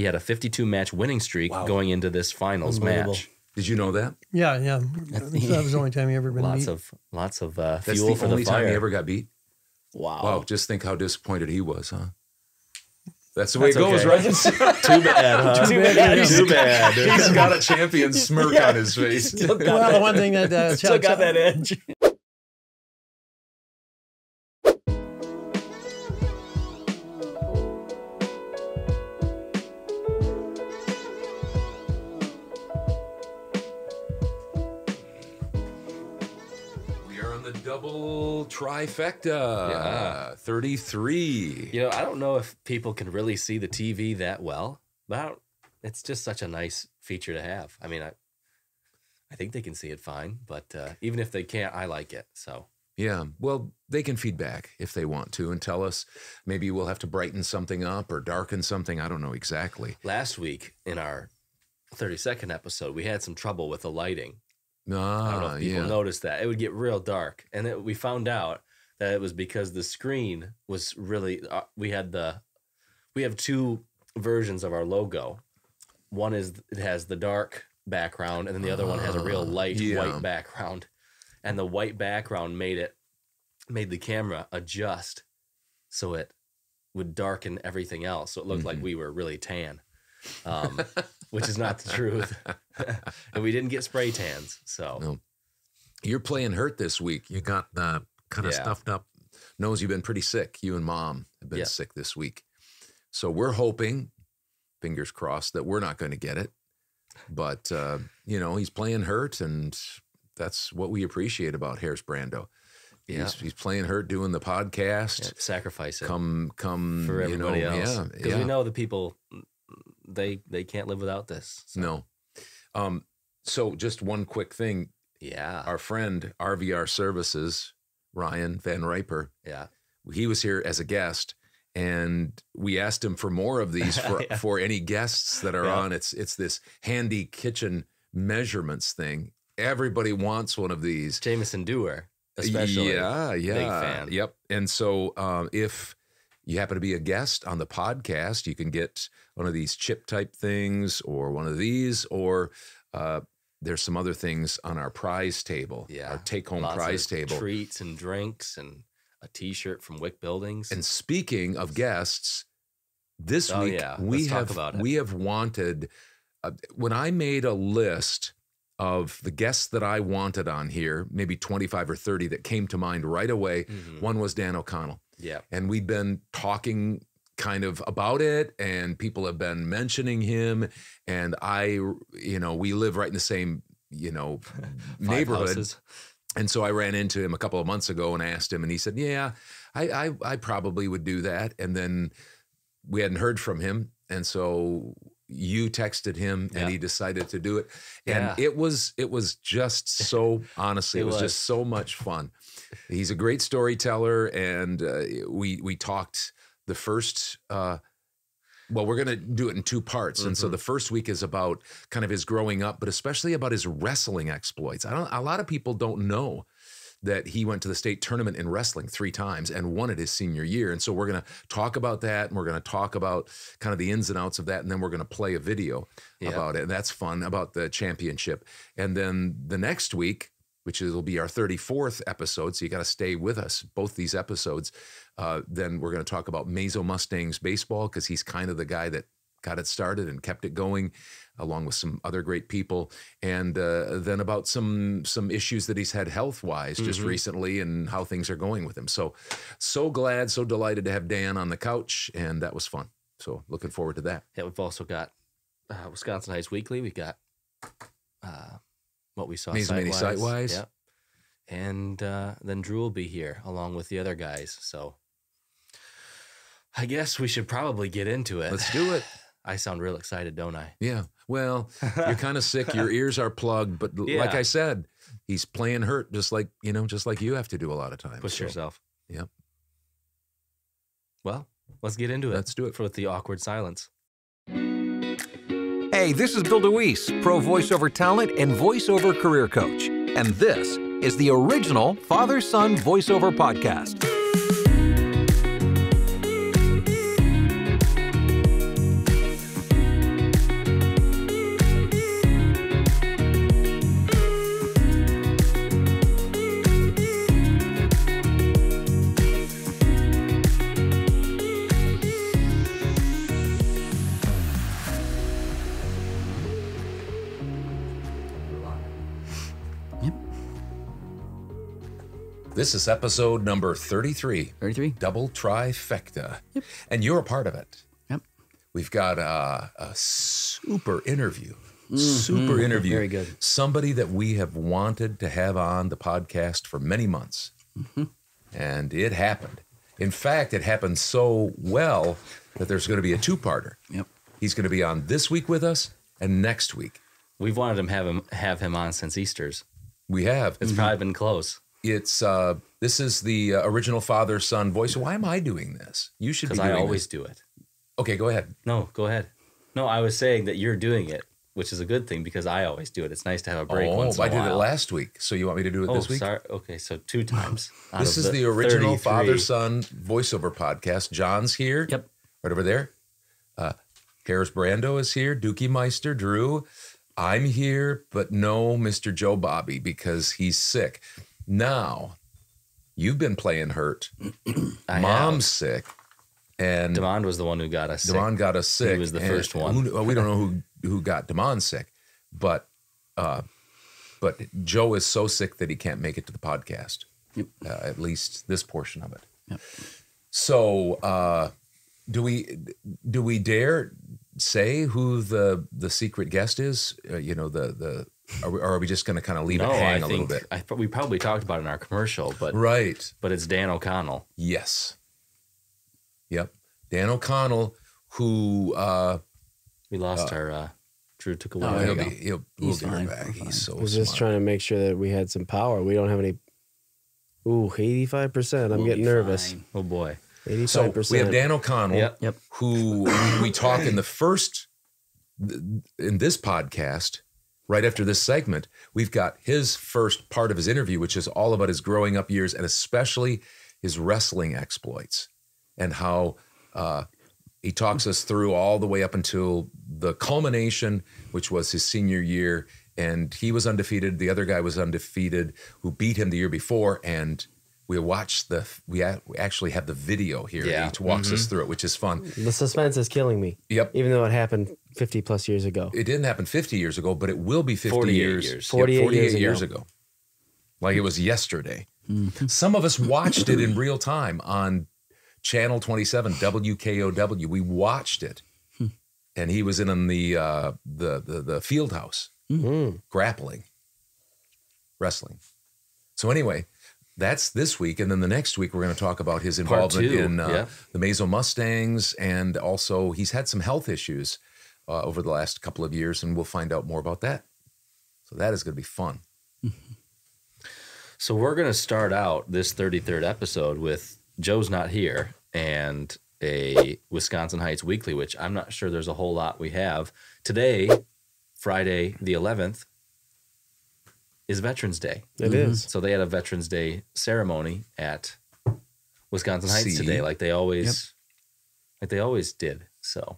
He had a 52-match winning streak going into this finals match. Did you know that? Yeah. That was the only time he ever been beat. Lots of That's fuel for the only fire. time he ever got beat? Wow. Wow, just think how disappointed he was, huh? That's the way it goes, okay. right? Too bad, huh? Too bad. He's got a champion smirk on his face. Well, the one thing that Still got that edge. Double trifecta, 33. You know, I don't know if people can really see the TV that well, but it's just such a nice feature to have. I mean, I think they can see it fine, but even if they can't, I like it. So yeah, well, they can feedback if they want to and tell us maybe we'll have to brighten something up or darken something. I don't know exactly. Last week in our 32nd episode, we had some trouble with the lighting. I don't know if people noticed that. It would get real dark. And we found out that it was because the screen was really, we have two versions of our logo. One is, it has the dark background, and then the other one has a real light white background. And the white background made the camera adjust so it would darken everything else. So it looked like we were really tan. Which is not the truth. And we didn't get spray tans. So no. You're playing hurt this week. You got kind of stuffed up nose. You've been pretty sick. You and Mom have been sick this week. So we're hoping, fingers crossed, that we're not going to get it. But, he's playing hurt, and that's what we appreciate about Harris Brando. He's playing hurt, doing the podcast. Sacrifice it. Come for everybody else. Because we know the people... They can't live without this. So. No. So just one quick thing. Yeah. Our friend RVR Services, Ryan Van Riper. Yeah. He was here as a guest, and we asked him for more of these for any guests that are on. It's this handy kitchen measurements thing. Everybody wants one of these. Jameson Dewar, especially. Yeah. Big fan. Yep. And so if you happen to be a guest on the podcast, you can get one of these chip type things or one of these, or there's some other things on our prize table, our take-home prize table. Treats and drinks and a T-shirt from Wick Buildings. And speaking of guests, this week we have wanted, when I made a list of the guests that I wanted on here, maybe 25 or 30 that came to mind right away, one was Dan O'Connell. Yeah. And we've been talking kind of about it, and people have been mentioning him, and we live right in the same, neighborhood. Houses. And so I ran into him a couple of months ago and asked him, and he said, yeah, I probably would do that. And then we hadn't heard from him. And so you texted him and he decided to do it. And it was just so, honestly, it was just so much fun. He's a great storyteller, and we talked the first, we're going to do it in two parts. And so the first week is about kind of his growing up, but especially about his wrestling exploits. A lot of people don't know that he went to the state tournament in wrestling 3 times and won it his senior year. And so we're going to talk about that, and we're going to talk about kind of the ins and outs of that, and then we're going to play a video about it. And that's fun, about the championship. And then the next week, which will be our 34th episode, so you got to stay with us, both these episodes. Then we're going to talk about Mazo Mustangs baseball, because he's kind of the guy that got it started and kept it going, along with some other great people. And then about some issues that he's had health-wise just recently, and how things are going with him. So glad, so delighted to have Dan on the couch, and that was fun. So looking forward to that. Yeah, we've also got Wisconsin Heights Weekly. We've got what we saw Sitewise. Yep. And then Drew will be here along with the other guys. So I guess we should probably get into it. Let's do it. I sound real excited, don't I? Yeah. Well, you're kind of sick. Your ears are plugged. But like I said, he's playing hurt, just like you have to do a lot of times. Push yourself. Yep. Well, let's get into it. Let's do it. With the awkward silence. Hey, this is Bill DeWeese, pro voiceover talent and voiceover career coach. And this is the original Father-Son Voiceover Podcast. This is episode number 33. 33. Double trifecta. Yep. And you're a part of it. Yep. We've got a super interview. Super interview. Very good. Somebody that we have wanted to have on the podcast for many months. And it happened. In fact, it happened so well that there's going to be a two-parter. Yep. He's going to be on this week with us and next week. We've wanted to have him on since Easter's. We have. It's probably been close. It's this is the original father-son voice. Why am I doing this? You should be doing because I this. always do it. Okay, go ahead. No, go ahead. No, I was saying that you're doing it, which is a good thing because I always do it. It's nice to have a break once in a I while. did it last week, so you want me to do it this week? Sorry. Okay, so 2 times. This is the original father-son voiceover podcast. John's here. Yep. Right over there. Harris Brando is here. Dookie Meister, Drew. I'm here, but no Mr. Joe Bobby because he's sick. Now, you've been playing hurt. Mom's sick. And Damon was the one who got us sick. Damon got us sick. He was the first one. We don't know who got Damon sick, but Joe is so sick that he can't make it to the podcast. Yep. At least this portion of it. Yep. So, do we dare say who the secret guest is? Are we just going to kind of leave it hang a little bit? We probably talked about it in our commercial, but right. But it's Dan O'Connell. Yes. Yep. Dan O'Connell, who we lost our. Drew took away. We'll get him back. He's so I was just trying to make sure that we had some power. We don't have any. Ooh, 85%. I'm getting nervous. Fine. Oh boy. 85%. So we have Dan O'Connell, Yep. who we talk in this podcast, right after this segment, we've got his first part of his interview, which is all about his growing up years and especially his wrestling exploits and how he talks us through all the way up until the culmination, which was his senior year. And he was undefeated. The other guy was undefeated who beat him the year before. And we actually have the video here. Yeah. He walks us through it, which is fun. The suspense is killing me. Yep. Even though it happened 50 plus years ago. It didn't happen 50 years ago, but it will be 50 48 years. years. 48 years ago. Like it was yesterday. Some of us watched it in real time on Channel 27, WKOW. We watched it. And he was in the field house, grappling, wrestling. So anyway, that's this week. And then the next week, we're going to talk about his involvement in the Mazo Mustangs. And also, he's had some health issues over the last couple of years, and we'll find out more about that. So that is going to be fun. So we're going to start out this 33rd episode with Joe's not here and a Wisconsin Heights Weekly, which I'm not sure there's a whole lot we have. Today, Friday the 11th, is Veterans Day. It is. So they had a Veterans Day ceremony at Wisconsin Heights today, like they always did. So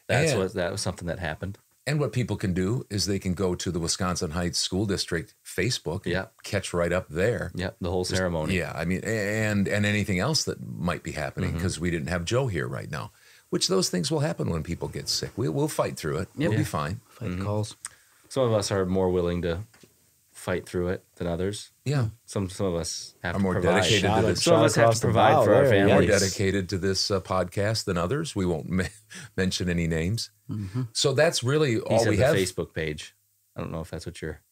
that was something that happened. And what people can do is they can go to the Wisconsin Heights School District Facebook and catch right up there. Yeah, the whole ceremony. Yeah, I mean, and anything else that might be happening because we didn't have Joe here right now, which those things will happen when people get sick. We'll fight through it. We'll be fine. Fight the calls. Some of us are more willing to fight through it than others. Yeah. Some of us have Are to more provide. dedicated to this. Some of us have to provide for our families. More dedicated to this podcast than others. We won't mention any names. So that's really all we have. Facebook page. I don't know if that's what you're.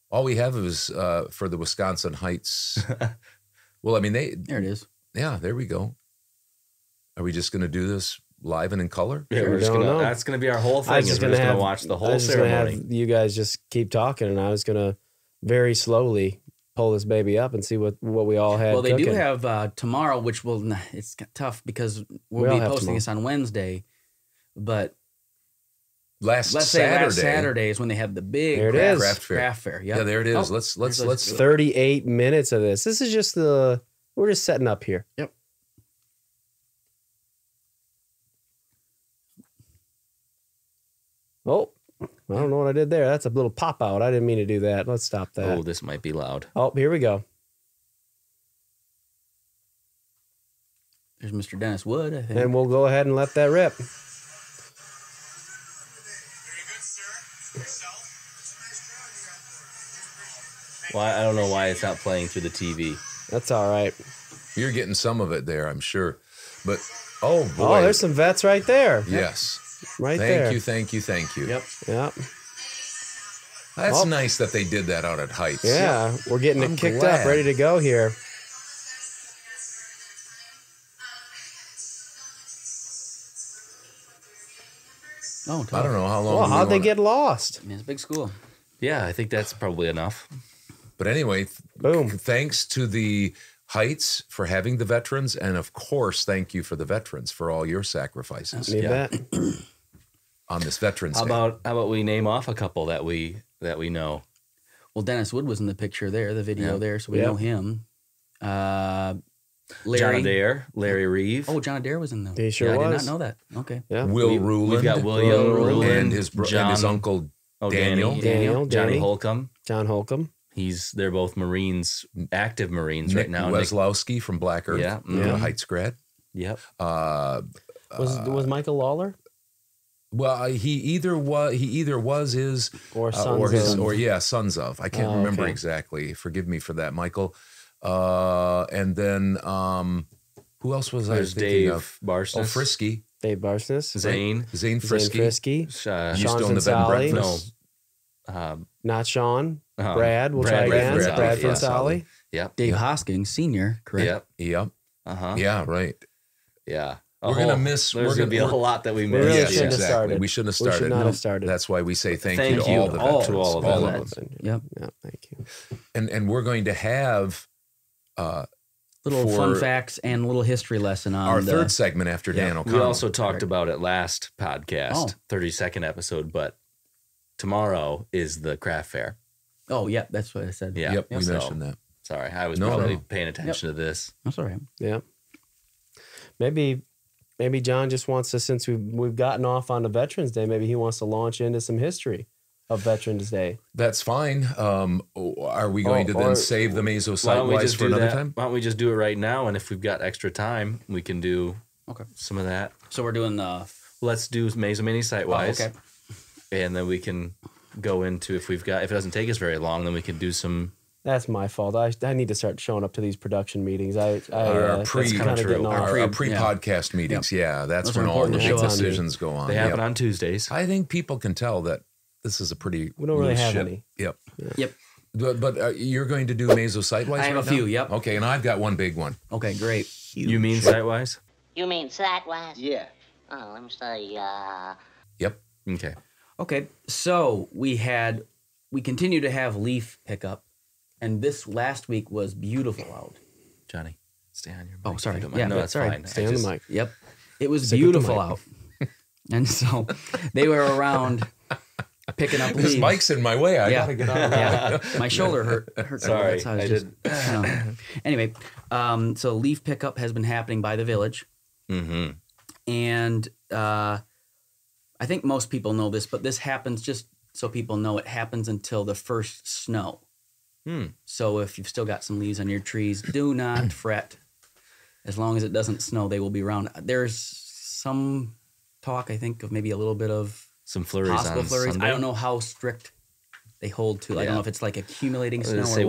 All we have is for the Wisconsin Heights. Well, I mean, there it is. Yeah, there we go. Are we just going to do this live and in color? Yeah, we're just gonna. That's going to be our whole thing. We're just going to watch the whole ceremony. Have you guys just keep talking, and I was going to very slowly pull this baby up and see what we all had. Well, they cooking. do have tomorrow, which it's tough because we'll be posting this on Wednesday. But last Saturday is when they have the big craft fair. Yep. Yeah, there it is. Let's 38 minutes of this. This is just we're just setting up here. Yep. Oh, I don't know what I did there. That's a little pop out. I didn't mean to do that. Let's stop that. Oh, this might be loud. Oh, here we go. There's Mr. Dennis Wood, I think. And we'll go ahead and let that rip. Why? I don't know why it's not playing through the TV. That's all right. You're getting some of it there, I'm sure. But, oh, boy. Oh, there's some vets right there. Yes. Right there. Thank you. Yep. Yep. That's nice that they did that out at Heights. Yeah, we're getting it kicked glad. up, ready to go here. Oh, I don't know how long. Well, how'd they get lost? I mean, it's a big school. Yeah, I think that's probably enough. But anyway, Boom. Thanks to the Heights for having the veterans, and of course, thank you for the veterans for all your sacrifices You bet. on this Veterans How Day. about we name off a couple that we know? Well, Dennis Wood was in the picture there, the video there, so we Yep. know him. Larry. John Adair, Larry Reeve. Oh, John Adair was in there. He sure I did was. not know that. Okay. Yeah. Will Ruland. We've got William Ruland and his uncle Daniel. Daniel, Johnny Danny. Holcomb. John Holcomb. They're both Marines, active Marines right now. Nick Weslowski from Black Earth, Yeah. a Heights grad. Yep. Was Michael Lawler Well, he either was his or sons of. I can't remember exactly. Forgive me for that, Michael. And then who else was There's I thinking Dave of? Barsness. Oh, Frisky. Dave Barsness, Zane. Zane Frisky. Frisky, Uh, Used Sean to own the bed and Fonsali. breakfast. not Sean, Brad. We'll Brad try again. Fonsali, Brad yeah. Fonsali. Yep. Dave Hoskins, senior, correct? Yep. Yep. Uh-huh. Yeah, right. Yeah. We're gonna miss. There's We're gonna be a whole lot that we We missed. really Yes, shouldn't have exactly. started. We shouldn't have We started. should not have started. That's why we say thank Thank you to you all the all- veterans. to all of all them. of them. Yep. Yeah, thank you. And we're going to have Little for fun facts and a little history lesson on our the, third segment after Dan We O'Connell. also talked about it last podcast, 32nd episode, but tomorrow is the craft fair. Oh, yeah, that's what I said. Yeah. Yep, we So, mentioned that. Sorry, I was No, probably no. paying attention to this. That's all right. Yeah. Maybe John just wants to, since we've gotten off on the Veterans Day, maybe he wants to launch into some history of Veterans Day. That's fine. Are we going to then or- save the Mazo Why don't we sidewise just for do another that? time? Why don't we just do it right now? And if we've got extra time, we can do Okay. some of that. So we're doing the. Let's do Mazo Mini site-wise. Oh, okay. And then we can go into, if it doesn't take us very long, then we can do some. That's my fault. I need to start showing up to these production meetings. Our That's kinda getting off. our pre-podcast meetings. Yeah, that's Those when are all the important big to show up. decisions go on. They happen Yep. on Tuesdays. I think people can tell that this is a pretty. We don't really loose have ship. any. Yep. Yep. But you're going to do Mazo sidewise. I have right a few, now? yep. Okay, and I've got one big one. Okay, great. You mean site-wise? You mean slat-wise? Yeah. Oh, let me say, Yep. Okay. Okay, so we continue to have leaf pickup, and this last week was beautiful out. Johnny, stay on your mic. Oh, sorry. if you don't mind. Yeah, no, that's that's all fine. right. Stay on the mic. Yep, it was Stick with the beautiful mic. out, and so they were around picking up This leaves. mic's in my way. I Yeah. gotta get out of that. Yeah, my shoulder hurt. Sorry, so was I just- Anyway, so leaf pickup has been happening by the village, Mm-hmm. and I think most people know this, but this happens just so people know it happens until the first snow. So if you've still got some leaves on your trees, do not fret. As long as it doesn't snow, they will be around. There's some talk, I think, of maybe a little bit of Some flurries possible on flurries. Sunday. I don't know how strict they hold to. I Yeah. don't know if it's like accumulating I was snow gonna or say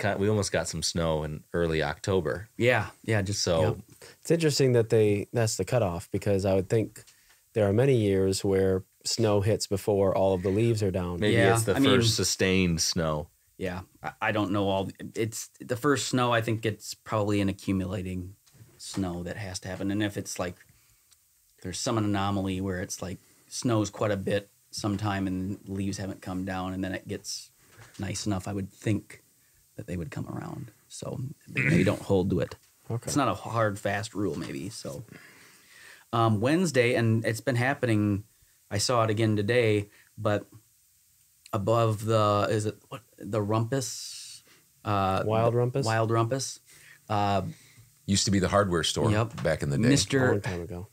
what. we almost got some snow in early October. Yeah, just So yep. It's interesting that that's the cutoff, because I would think there are many years where snow hits before all of the leaves are down. maybe Yeah, it's the I mean- first sustained snow. Yeah, I don't know all. It's the first snow. I think it's probably an accumulating snow that has to happen. And if it's like there's some anomaly where it's like snows quite a bit sometime and leaves haven't come down, and then it gets nice enough, I would think that they would come around. So they maybe don't hold to it. Okay. It's not a hard, fast rule, maybe. So Wednesday, and it's been happening. I saw it again today, but above the rumpus? Wild rumpus? Wild rumpus. Used to be the hardware store Yep. back in the day. A long Mr. time ago.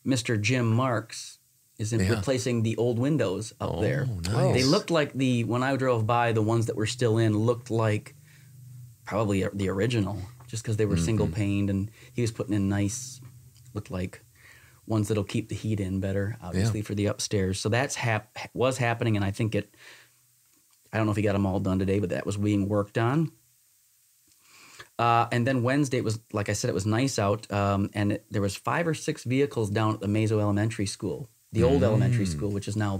Mr. Jim Marks is Yeah. replacing the old windows up there. nice. They looked like when I drove by, the ones that were still in looked like probably the original, just because they were single paned, and he was putting in nice, looked like ones that'll keep the heat in better, obviously for the upstairs. So that's was happening, and I think I don't know if he got them all done today, but that was being worked on. And then Wednesday, it was, like I said, it was nice out. And there was 5 or 6 vehicles down at the Mazo Elementary School, the old elementary school, which is now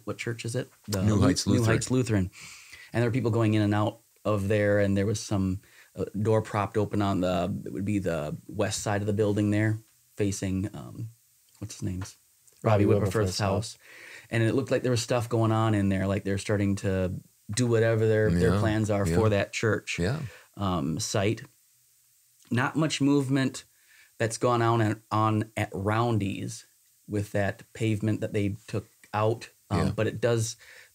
what church is it? The New Heights Lutheran. New Heights Lutheran. And there were people going in and out of there, and there was some door propped open on it would be the west side of the building there, facing, what's his name's? Robbie Whipperforth's house. And it looked like there was stuff going on in there, like they're starting to do whatever their plans are for that church site. Not much movement that's gone on at Roundy's with that pavement that they took out, but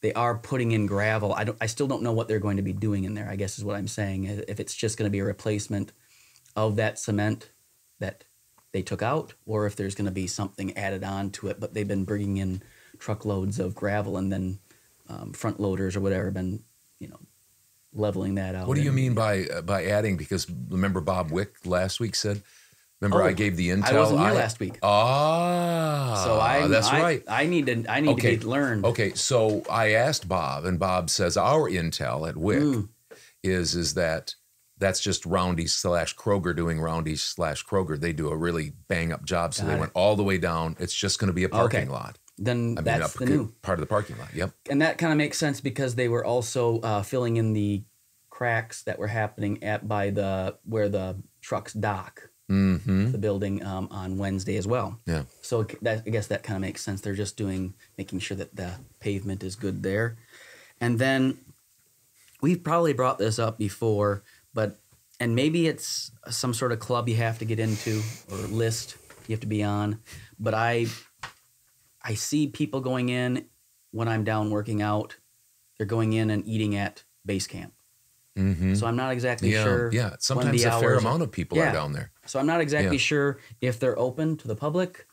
they are putting in gravel. I still don't know what they're going to be doing in there, I guess is what I'm saying. If it's just going to be a replacement of that cement that they took out, or if there's going to be something added on to it. But they've been bringing in truckloads of gravel, and then front loaders or whatever been, leveling that out. What do you mean by adding? Because remember Bob Wick last week said, I gave the intel. I wasn't here last week. So that's right. I need to be learned. Okay, so I asked Bob, and Bob says our intel at Wick is that that's just Roundy's / Kroger doing Roundy's / Kroger. They do a really bang up job, so they went all the way down. It's just going to be a parking lot. Then that's the new part of the parking lot. Yep. And that kind of makes sense because they were also filling in the cracks that were happening by where the trucks dock. The building on Wednesday as well. Yeah. So I guess that kind of makes sense. They're just making sure that the pavement is good there. And then we've probably brought this up before, and maybe it's some sort of club you have to get into or list you have to be on. But I see people going in when I'm down working out. They're going in and eating at base camp. So I'm not exactly sure. Yeah, sometimes a fair amount of people are down there. So I'm not exactly sure if they're open to the public.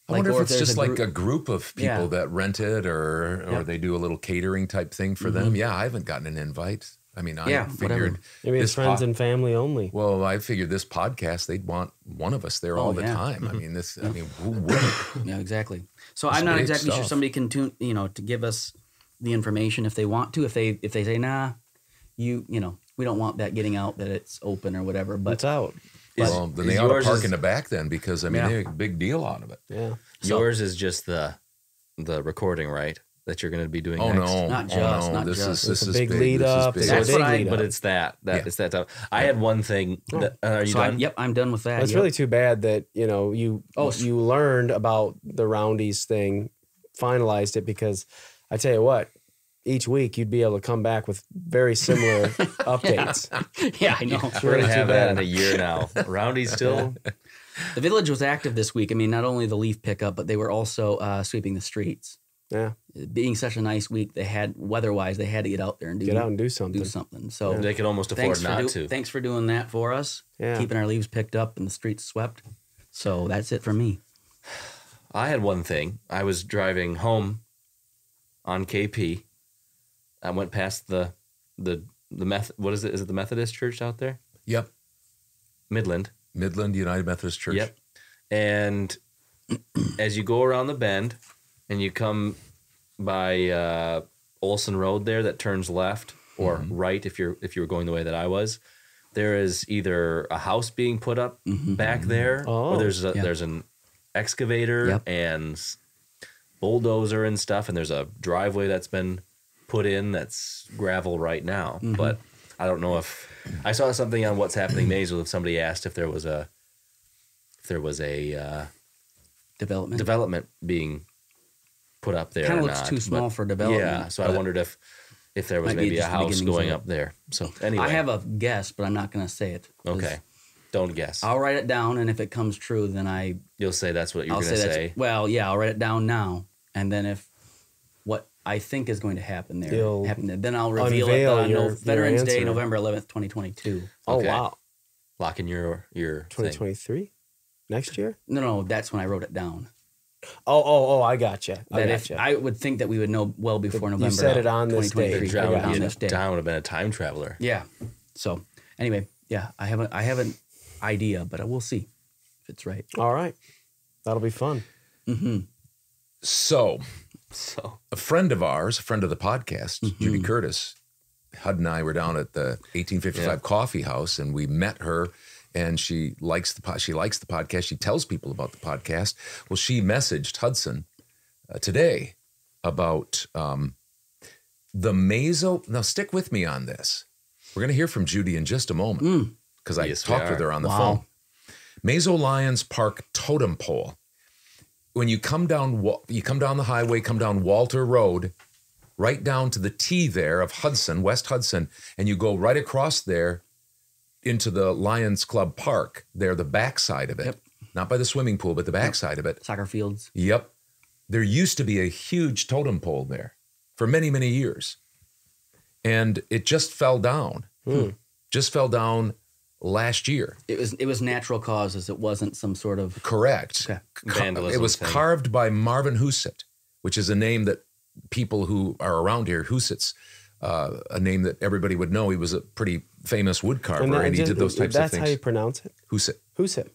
I wonder if it's just like a group of people that rent it or they do a little catering type thing for them. Yeah, I haven't gotten an invite. I mean, I figured maybe it's friends and family only. Well, I figured this podcast, they'd want one of us there all the time. I mean, who wouldn't? Yeah, exactly. So I'm not exactly sure somebody can to give us the information if they want to. If they say, nah, we don't want that getting out, that it's open or whatever. But it's out. Well, then they ought to park in the back then, because they make a big deal out of it. Yeah. Yours is just the recording, right? That you're going to be doing next. No. Not just. This is a big lead up. That's what but it's it's that time. I had one thing. Are you done? I'm done with that. Well, it's really too bad that, you learned about the Roundy's thing, finalized it, because I tell you what, each week you'd be able to come back with very similar updates. Yeah, I know. We're going to have that in a year now. Roundy's still... The village was active this week. I mean, not only the leaf pickup, but they were also sweeping the streets. Yeah. Being such a nice week, weather-wise, they had to get out there and do something. So they could almost afford not to. Thanks for doing that for us. Yeah. Keeping our leaves picked up and the streets swept. So that's it for me. I had one thing. I was driving home on KP. I went past the what is it? Is it the Methodist church out there? Yep. Midland United Methodist Church. Yep. And as you go around the bend and you come by Olson Road there that turns left or right if you were going the way that I was, there is either a house being put up back there, or there's an excavator and bulldozer and stuff, and there's a driveway that's been put in that's gravel right now. But I don't know if I saw something on What's Happening Maysville. If somebody asked if there was a development being put up there. Kind of looks too small for development. Yeah, so I wondered if there was maybe a house going up there. So anyway, I have a guess, but I'm not going to say it. Okay, don't guess. I'll write it down, and if it comes true, then you'll say that's what you're going to say. Well, yeah, I'll write it down now, and then if what I think is going to happen there, then I'll reveal it on Veterans Day, November 11th, 2022. Oh, wow. Lock in your 2023? Next year? No, that's when I wrote it down. Oh, I gotcha. I would think that we would know well before November. You said it on this day. John would have been a time traveler. Yeah. So anyway, yeah, I have an idea, but we'll see if it's right. All right. That'll be fun. So So a friend of ours, a friend of the podcast, Judy Curtis, Hud and I were down at the 1855 Coffee House, and we met her. And she likes the podcast. She tells people about the podcast. Well, she messaged Hudson today about the Mazo. Now, stick with me on this. We're going to hear from Judy in just a moment because I talked with her on the phone. Mazo Lions Park Totem Pole. When you come down the highway, come down Walter Road, right down to the T there of Hudson, West Hudson, and you go right across there into the Lions Club Park. There, the backside of it, not by the swimming pool, but the backside of it. Soccer fields. Yep. There used to be a huge totem pole there for many, many years. And it just fell down. Just fell down last year. It was natural causes. It wasn't some sort of... Correct. Okay. Vandalism it was thing. carved by Marvin Huset, which is a name that people who are around here, Husets, a name that everybody would know. He was a pretty famous wood carver, and he did those types of things. That's how you pronounce it? Huset. Huset.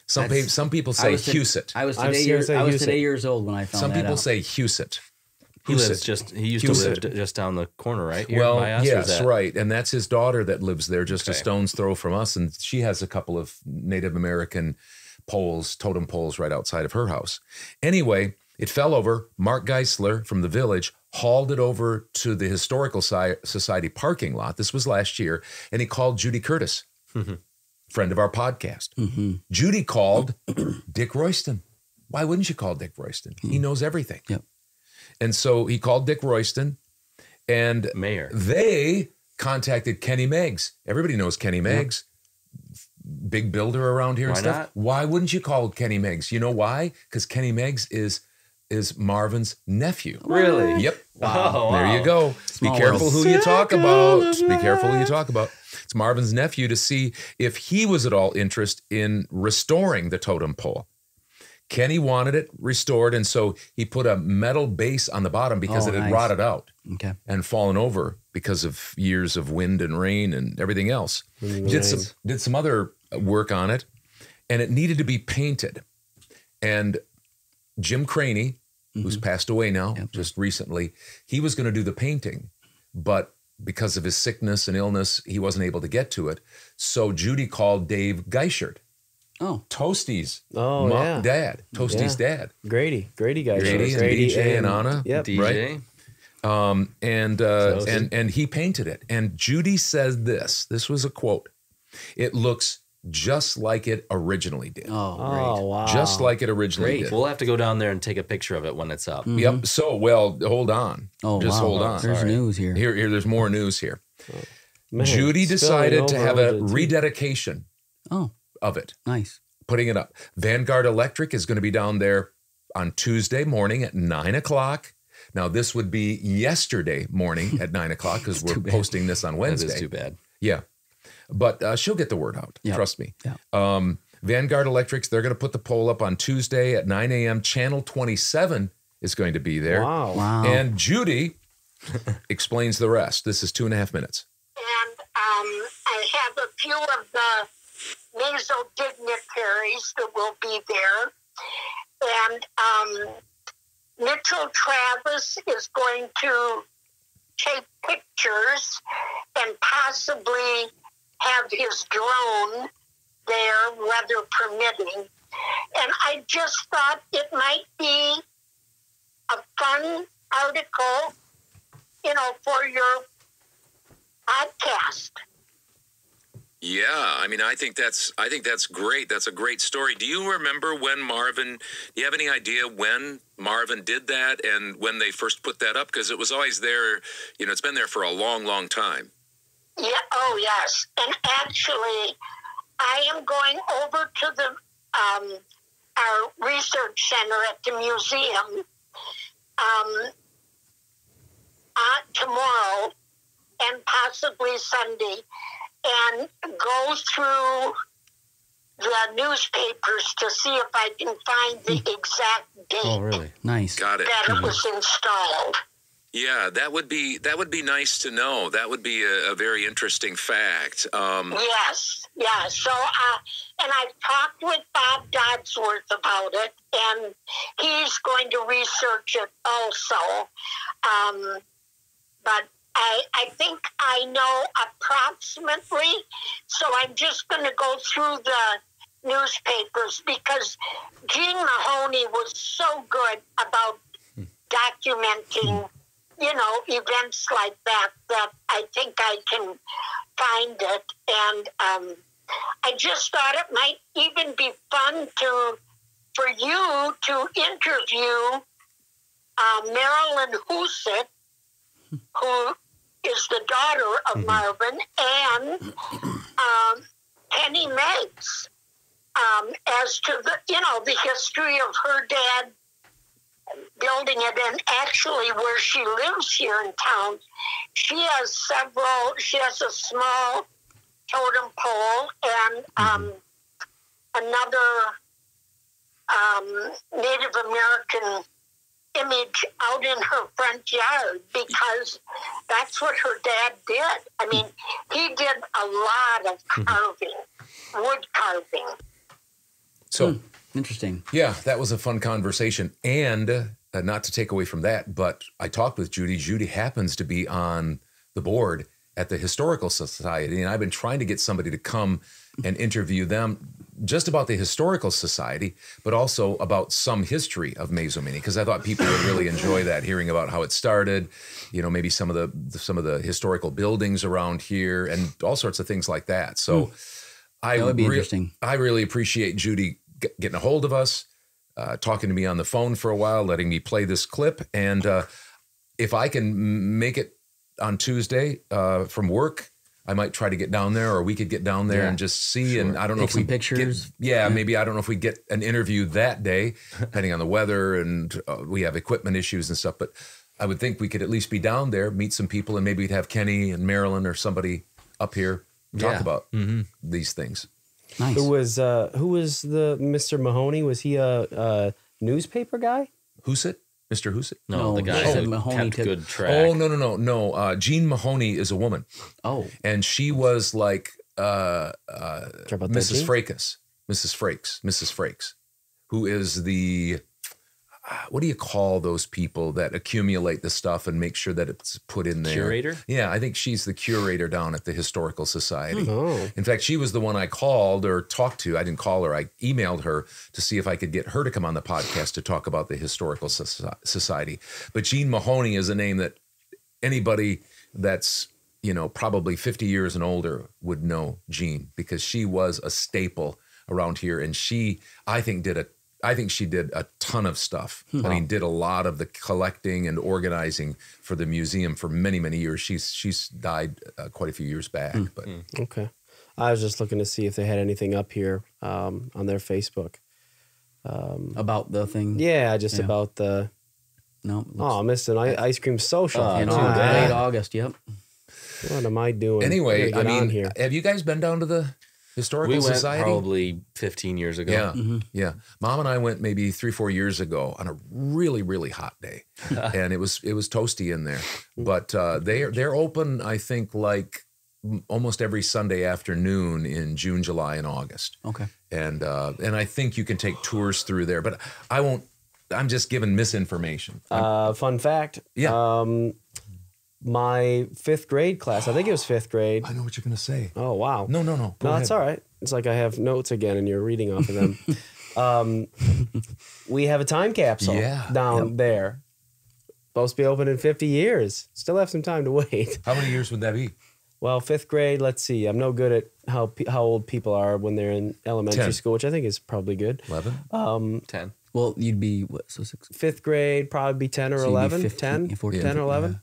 Some people say Huset. I was today years old when I found Some that people out. say Huset. He used to live just down the corner, right? Here Well, by us, yes, right. And that's his daughter that lives there just a stone's throw from us. And she has a couple of Native American poles, totem poles right outside of her house. Anyway, it fell over. Mark Geisler from the village hauled it over to the Historical Society parking lot. This was last year. And he called Judy Curtis, friend of our podcast. Judy called Dick Royston. Why wouldn't you call Dick Royston? He knows everything. Yep. And so he called Dick Royston, and Mayor. They contacted Kenny Meggs. Everybody knows Kenny Meggs, big builder around here and Why stuff. not? Why wouldn't you call Kenny Meggs? You know why? Because Kenny Meggs is Marvin's nephew. Really? Yep. Wow. There you go. Small Be careful world. who you talk about. Be careful who you talk about. It's Marvin's nephew, to see if he was at all interested in restoring the totem pole. Kenny wanted it restored, and so he put a metal base on the bottom because it had nice. rotted out Okay. and fallen over because of years of wind and rain and everything else. Did some other work on it, and it needed to be painted. And Jim Craney, who's passed away now just recently, he was going to do the painting, but because of his sickness and illness, he wasn't able to get to it. So Judy called Dave Geischert. Oh. Toasty's yeah. dad. Toasty's dad. Grady guys. Grady and DJ and Anna. Yep. DJ. Right? And he painted it. And Judy said this. This was a quote. It looks just like it originally did. Oh, great. Oh, wow. Just like it originally Great. did. We'll have to go down there and take a picture of it when it's up. Yep. So, well, hold on. Oh, Just wow. hold on. There's news here. Here, there's more news here. Man, Judy decided to spilling have over a onto the rededication Oh, of it, nice. putting it up. Vanguard Electric is going to be down there on Tuesday morning at 9 o'clock. Now, this would be yesterday morning at 9 o'clock because we're posting this on Wednesday. That is too bad. Yeah. But she'll get the word out. Yep. Trust me. Yeah. Vanguard Electrics, they're going to put the poll up on Tuesday at 9 a.m. Channel 27 is going to be there. Wow. Wow. And Judy explains the rest. This is 2.5 minutes. And I have a few of the Mazo dignitaries that will be there. And Mitchell Travis is going to take pictures and possibly have his drone there, weather permitting. And I just thought it might be a fun article, for your podcast. Yeah, I mean, I think that's great. That's a great story. Do you remember when Marvin? Do you have any idea when Marvin did that and when they first put that up? Because it was always there. It's been there for a long, long time. Yeah. Oh, yes. And actually, I am going over to the our research center at the museum tomorrow and possibly Sunday, and go through the newspapers to see if I can find the exact date Oh, really? Nice. Got it. that it was installed. Yeah, that would be nice to know. That would be a very interesting fact. Yes, yeah. So, and I've talked with Bob Dodsworth about it, and he's going to research it also. But I think I know approximately, so I'm just going to go through the newspapers because Gene Mahoney was so good about documenting, events like that I think I can find it. And I just thought it might even be fun for you to interview Marilyn Huset, who is the daughter of Marvin, and Penny Meigs, as to the history of her dad building it, and actually where she lives here in town, she has a small totem pole and another Native American image out in her front yard, because that's what her dad did. I mean, he did a lot of carving, wood carving. So interesting. Yeah, that was a fun conversation. And not to take away from that, but I talked with Judy. Judy happens to be on the board at the Historical Society, and I've been trying to get somebody to come and interview them just about the Historical Society, but also about some history of Mazomanie, because I thought people would really enjoy that, hearing about how it started, maybe some of the historical buildings around here and all sorts of things like that. So that would be interesting. I really appreciate Judy getting a hold of us, talking to me on the phone for a while, letting me play this clip. And if I can make it on Tuesday from work, I might try to get down there, or we could get down there and just see. Sure. And I don't know if we pictures. Maybe I don't know if we get an interview that day, depending on the weather, and we have equipment issues and stuff. But I would think we could at least be down there, meet some people, and maybe we'd have Kenny and Marilyn or somebody up here talk about these things. Nice. Who was the Mr. Mahoney? Was he a newspaper guy? Huset? Mr. Huset? No, the guy who Mahoney kept good track. Oh, no. Jean Mahoney is a woman. Oh. And she was like Mrs. Frakes, who is the, what do you call those people that accumulate the stuff and make sure that it's put in there? Curator? Yeah, I think she's the curator down at the Historical Society. Oh. In fact, she was the one I called or talked to. I didn't call her. I emailed her to see if I could get her to come on the podcast to talk about the Historical Society. But Jean Mahoney is a name that anybody that's, probably 50 years and older would know Jean, because she was a staple around here. And I think she did a ton of stuff. I mean, did a lot of the collecting and organizing for the museum for many, many years. She's died quite a few years back. But okay, I was just looking to see if they had anything up here on their Facebook about the thing. Yeah, about the. No. I missed an ice cream social. Late August. Yep. What am I doing? Anyway, have you guys been down to the Historical Society? Probably 15 years ago. Yeah, yeah. Mom and I went maybe 3-4 years ago on a really, really hot day, and it was toasty in there. But they're open, I think, like almost every Sunday afternoon in June, July, and August. Okay. And I think you can take tours through there, but I won't. I'm just giving misinformation. Fun fact. Yeah. My 5th grade class, I think it was 5th grade. I know what you're going to say. Oh, wow. No. No, that's all right. It's like I have notes again and you're reading off of them. We have a time capsule down there. Supposed to be open in 50 years. Still have some time to wait. How many years would that be? Well, 5th grade, let's see. I'm no good at how old people are when they're in elementary school, which I think is probably good. 11? 10. Well, you'd be, what, so 6? 5th grade, probably be 10 or 11. 10 or 11. Yeah.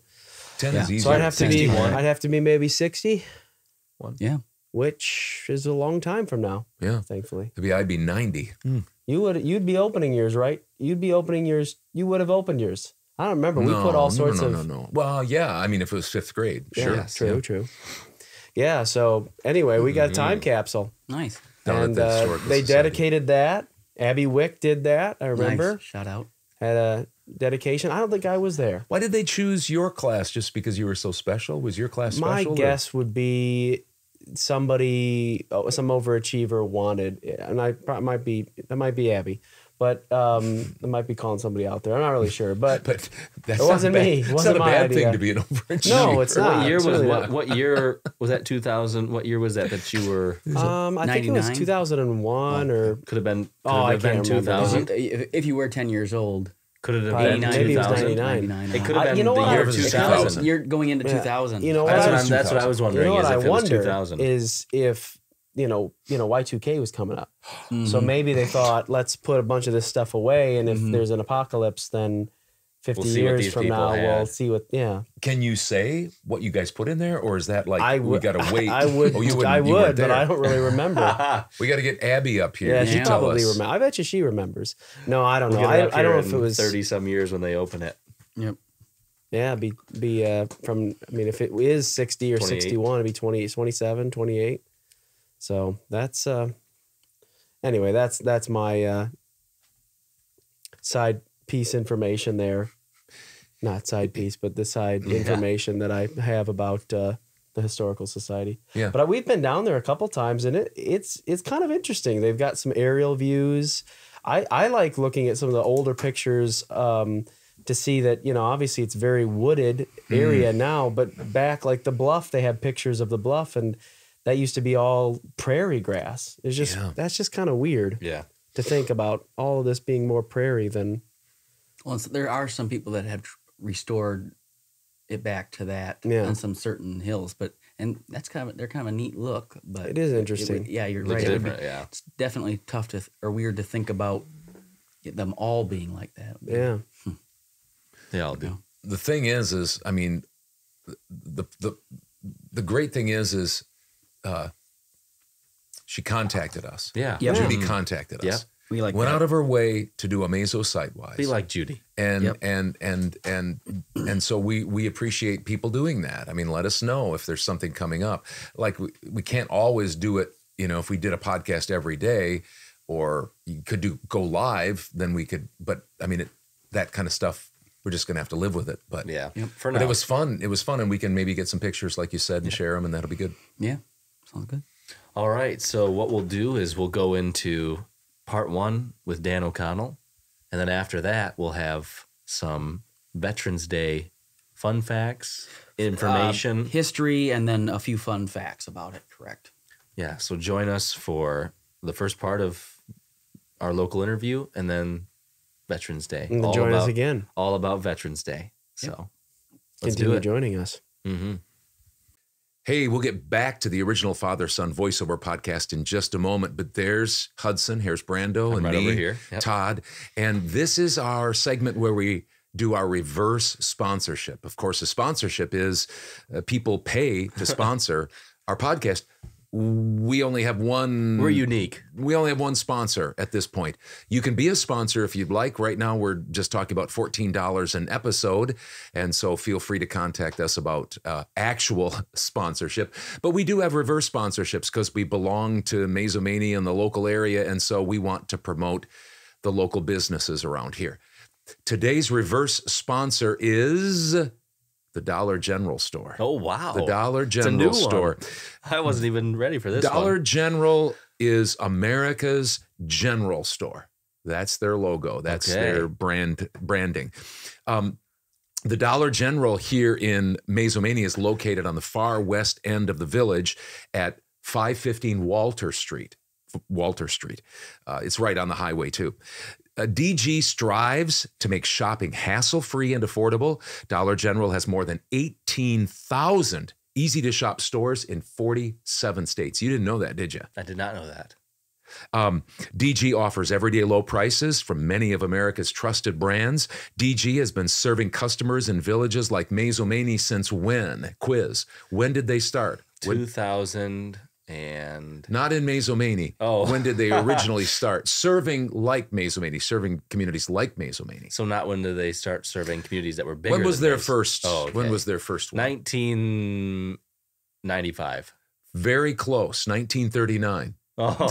10 is easier. So I'd have to be maybe 60. Yeah. Which is a long time from now. Yeah. Thankfully. Maybe I'd be 90. You'd be opening yours, right? You'd be opening yours. You would have opened yours. I don't remember. We put all sorts of. No. Well, yeah. I mean, if it was 5th grade, sure. Yeah, true. Yeah. So anyway, we got a time capsule. Nice. And they dedicated that. Abby Wick did that. I remember. Nice. Shout out. Had dedication. I don't think I was there. Why did they choose your class? Just because you were so special? Was your class special? My guess would be some overachiever wanted, and that might be Abby. But I might be calling somebody out there. I'm not really sure. But that it wasn't me. It wasn't not a my bad idea. thing to be an overachiever. No, it's not. What year was that? 2000. What year was that you were? I think it was 2001 or could have been. I can't 2000. If you were 10 years old, could it have Probably, been maybe it was 2000? 99. It could have been you know the what? year It was 2000. You're going into 2000. You know what? That's what I was wondering. You know what is I if it was wonder 2000. is if Y2K was coming up. So maybe they thought, let's put a bunch of this stuff away, and if there's an apocalypse, then 50 We'll see what years these from people now, had. we'll see what. Yeah, Can you say what you guys put in there, or is that like we got to wait? I would. Oh, you wouldn't, I you weren't would, but there. I don't really remember. We got to get Abby up here. Yeah, You she tell probably us. remembers. I bet you she remembers. No, I don't know. We'll get it up I don't know here if it in was 30-some years when they open it. Yep. Yeah, be from. I mean, if it is 60 or 28. 61, it'd be 20, 27, 28. So that's anyway. That's my side piece information there. Not side piece, but the side information that I have about the Historical Society. Yeah. But we've been down there a couple times, and it's kind of interesting. They've got some aerial views. I like looking at some of the older pictures to see that, obviously it's very wooded area now, but back like the bluff, they have pictures of the bluff, and that used to be all prairie grass. It's just that's just kind of weird. Yeah. To think about all of this being more prairie than. Well, there are some people that have restored it back to that Yeah. on some certain hills, and that's they're kind of a neat look. But It is interesting. You're Looks right. different, yeah. It's definitely tough or weird to think about them all being like that. Yeah. They all do. The thing is I mean, the great thing is she contacted us. Yeah. Yep. Judy contacted us. Yep. We like Went that. out of her way to do a Meso Sidewise. Be like Judy. And Yep. and so we appreciate people doing that. I mean, let us know if there's something coming up. Like we can't always do it, if we did a podcast every day, or you could go live, then we could, but I mean, that kind of stuff, we're just going to have to live with it. But Yeah. Yep. For but now. it was fun. It was fun. And we can maybe get some pictures like you said and share them, and that'll be good. Yeah. Sounds good. All right. So what we'll do is we'll go into part 1 with Dan O'Connell. And then after that, we'll have some Veterans Day fun facts, information. History, and then a few fun facts about it. Correct. Yeah. So join us for the first part of our local interview, and then Veterans Day. And then join us again. All about Veterans Day. So let's do Continue it. joining us. Mm-hmm. Hey, we'll get back to the original father-son voiceover podcast in just a moment, but there's Hudson, here's Brando, I'm and right me, over here. Yep. Todd, and this is our segment where we do our reverse sponsorship. Of course, a sponsorship is people pay to sponsor our podcast. We only have one. We're unique. We only have one sponsor at this point. You can be a sponsor if you'd like. Right now, we're just talking about $14 an episode. And so feel free to contact us about actual sponsorship. But we do have reverse sponsorships because we belong to Mazomania in the local area. And so we want to promote the local businesses around here. Today's reverse sponsor is the Dollar General store. Oh, wow. The Dollar It's a General new store. one. I wasn't even ready for this Dollar one. General is America's general store. That's their logo. That's Okay. their branding. The Dollar General here in Mazomania is located on the far west end of the village at 515 Walter Street. It's right on the highway too. DG strives to make shopping hassle-free and affordable. Dollar General has more than 18,000 easy-to-shop stores in 47 states. You didn't know that, did you? I did not know that. DG offers everyday low prices from many of America's trusted brands. DG has been serving customers in villages like Mazomania since when? Quiz. When did they start? 2000 and... Not in Mazomania. Oh. When did they originally start? Serving like Mazomania, serviing communities like Mazomania. So not when did they start serving communities that were bigger When was than their theirs? first? Oh, When okay. was their first one? 1995. Very close. 1939. Oh,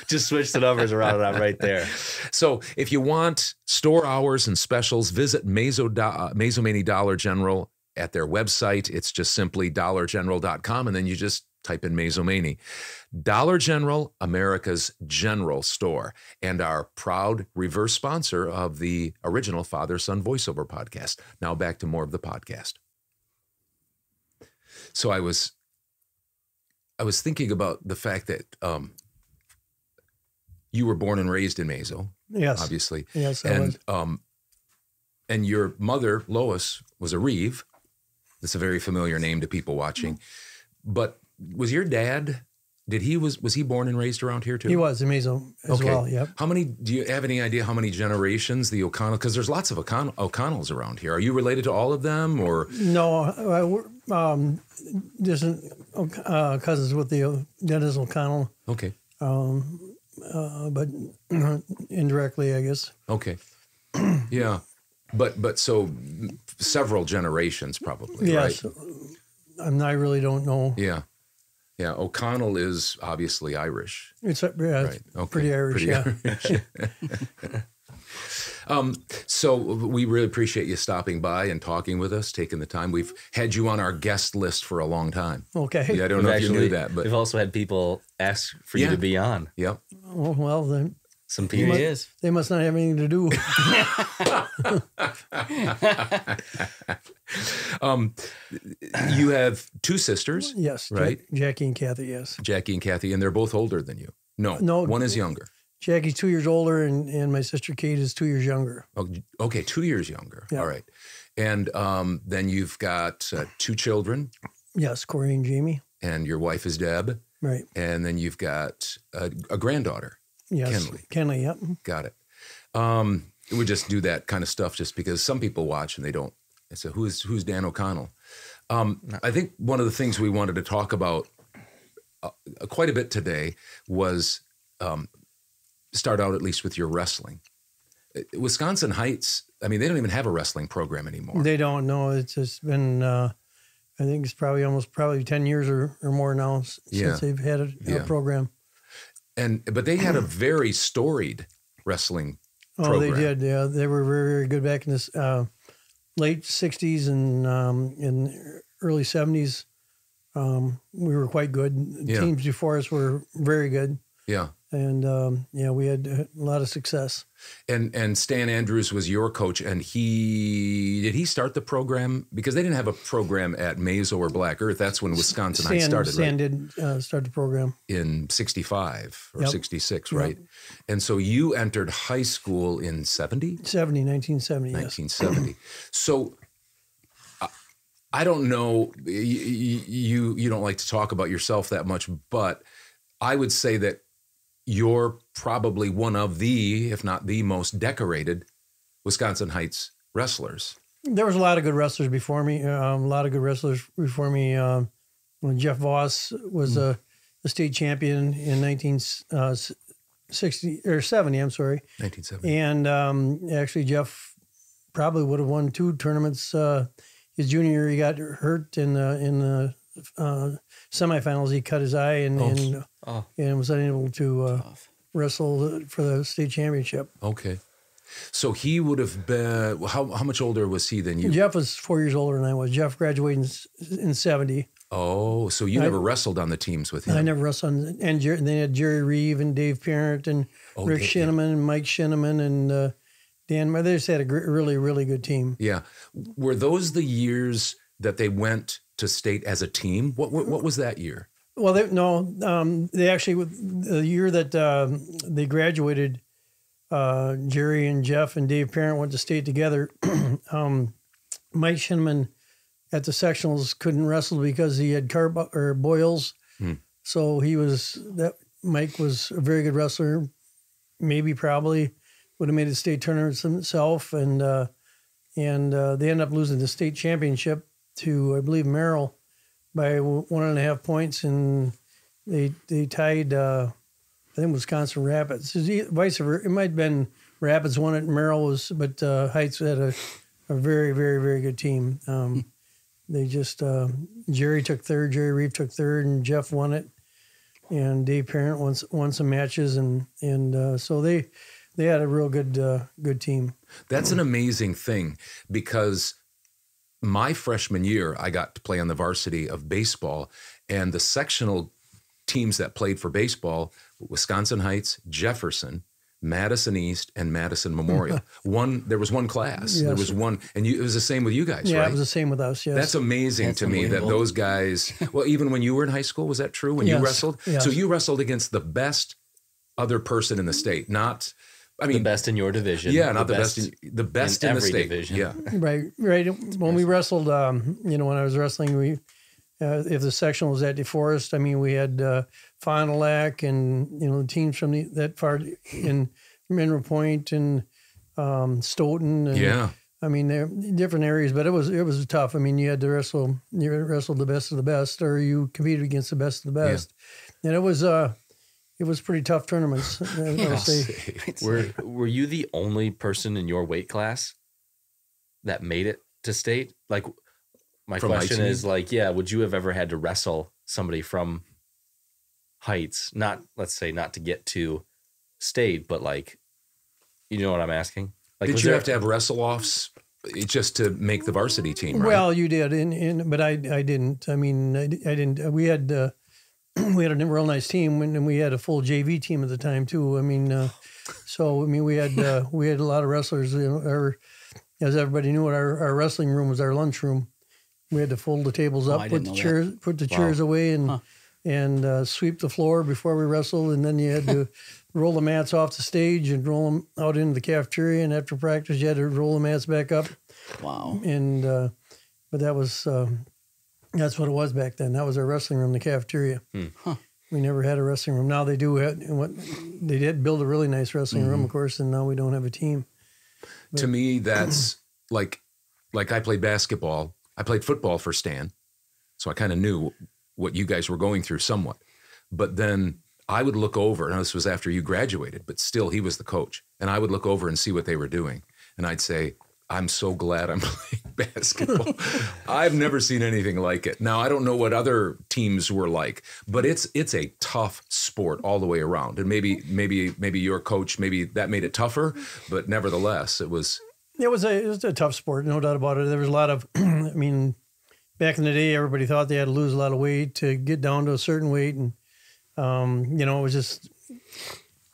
just switch the numbers around and I'm right there. So if you want store hours and specials, visit Mazomanie Dollar General at their website. It's just simply dollargeneral.com, and then you just type in Mazomanie. Dollar General, America's general store, and our proud reverse sponsor of the original Father-Son Voiceover podcast. Now back to more of the podcast. So I was thinking about the fact that you were born and raised in Mazo. Yes. Obviously. Yes, I and was. And your mother, Lois, was a Reeve. That's a very familiar name to people watching. But was your dad, was he born and raised around here too? He was in Mazo as well, yep. Do you have any idea how many generations the O'Connell, because there's lots of O'Connells around here. Are you related to all of them or? No, distant cousins with the Dennis O'Connell. Okay. But indirectly, I guess. Okay. Yeah. But so several generations probably, yes. Right? I really don't know. Yeah. Yeah. O'Connell is obviously Irish. It's right. Okay. Pretty Irish, Irish. So we really appreciate you stopping by and talking with us, taking the time. We've had you on our guest list for a long time. Okay. Yeah, I don't know if you knew that, but we've also had people ask for you to be on. Yep. Oh, well, then some people they must not have anything to do. You have two sisters. Yes. Right. Jackie and Kathy. Yes. Jackie and Kathy, and they're both older than you. No, one is younger. Jackie's 2 years older, and my sister Kate is 2 years younger. Oh, okay, 2 years younger. Yeah. All right. And then you've got two children. Yes, Corey and Jamie. And your wife is Deb. Right. And then you've got a granddaughter. Yes. Kenley, yep. Got it. We just do that kind of stuff just because some people watch and they don't. So who's Dan O'Connell? I think one of the things we wanted to talk about quite a bit today was start out at least with your wrestling. Wisconsin Heights, I mean, they don't even have a wrestling program anymore. They don't know. It's just been, I think it's probably 10 years or more now since they've had a program. But they had a very storied wrestling program. Oh, they did. Yeah, they were very, very good back in this late 60s and in early 70s. We were quite good. Teams before us were very good. Yeah. And we had a lot of success. And Stan Andrews was your coach, and did he start the program? Because they didn't have a program at Mazo or Black Earth. That's when Wisconsin Heights started, Stan right? did start the program. In 65 or 66, right? And so you entered high school in 1970, 1970. Yes. So I don't know, you don't like to talk about yourself that much, but I would say that you're probably one of the, if not the most decorated Wisconsin Heights wrestlers. There was a lot of good wrestlers before me. When Jeff Voss was a state champion in 1970, I'm sorry. 1970. And actually Jeff probably would have won 2 tournaments. His junior year, he got hurt in the semifinals. He cut his eye and was unable to wrestle for the state championship. Okay. So he would have been, how much older was he than you? Jeff was 4 years older than I was. Jeff graduated in 70. Oh, so you never wrestled on the teams with him? I never wrestled. And they had Jerry Reeve and Dave Parent and Rick Shinneman and Mike Shinneman and Dan. They just had a really, really good team. Yeah. Were those the years that they went to state as a team? What was that year? Well, they actually, the year that they graduated, Jerry and Jeff and Dave Parent went to state together. Mike Shinneman at the sectionals couldn't wrestle because he had boils. So Mike was a very good wrestler. Probably would have made the state tournament himself. And they ended up losing the state championship to, I believe, Merrill by 1.5 points. And they tied, I think, Wisconsin Rapids. Vice versa. It might have been Rapids won it, Merrill but Heights had a very, very, very good team. They just, Jerry took third, Jerry Reeve took third, and Jeff won it. and Dave Parent won some matches, and so they had a real good team. That's an amazing thing, because my freshman year, I got to play on the varsity of baseball, and the sectional teams that played for baseball, Wisconsin Heights, Jefferson, Madison East, and Madison Memorial. There was one class. Yes. There was one, and it was the same with you guys, yeah, right? It was the same with us, yes. That's amazing to me that those guys, well, even when you were in high school, was that true, when you wrestled? Yes. So you wrestled against the best other person in the state, not... I mean, the best in your division. Yeah, not the best in the state. Division. Yeah, right. When we wrestled, when I was wrestling, if the section was at DeForest, I mean, we had Fond du Lac and the teams from that far in Mineral Point and Stoughton. And, yeah. I mean, they're different areas, but it was tough. I mean, you had to wrestle. You wrestled the best of the best, or you competed against the best of the best, and it was pretty tough tournaments. Were you the only person in your weight class that made it to state? Like, my question is, like, would you have ever had to wrestle somebody from Heights? Not, let's say, not to get to state, but like, you know what I'm asking? Like, did you have to have wrestle-offs just to make the varsity team, right? Well, you did, but I didn't. I mean, I didn't. We had a real nice team, and we had a full JV team at the time too. I mean, we had a lot of wrestlers. As everybody knew, our wrestling room was our lunchroom. We had to fold the tables up, put the chairs away, and sweep the floor before we wrestled, and then you had to roll the mats off the stage and roll them out into the cafeteria. And after practice, you had to roll the mats back up. Wow! And but that was. That's what it was back then. That was our wrestling room, the cafeteria. We never had a wrestling room. Now they do. They did build a really nice wrestling room, of course, and now we don't have a team. But, to me, that's like I played basketball. I played football for Stan, so I kind of knew what you guys were going through somewhat. But then I would look over, and this was after you graduated, but still he was the coach. And I would look over and see what they were doing. And I'd say, I'm so glad I'm playing basketball. I've never seen anything like it. Now, I don't know what other teams were like, but it's a tough sport all the way around. And maybe your coach, maybe that made it tougher, but nevertheless, it was a tough sport, no doubt about it. There was a lot of, I mean, back in the day, everybody thought they had to lose a lot of weight to get down to a certain weight. And, it was just...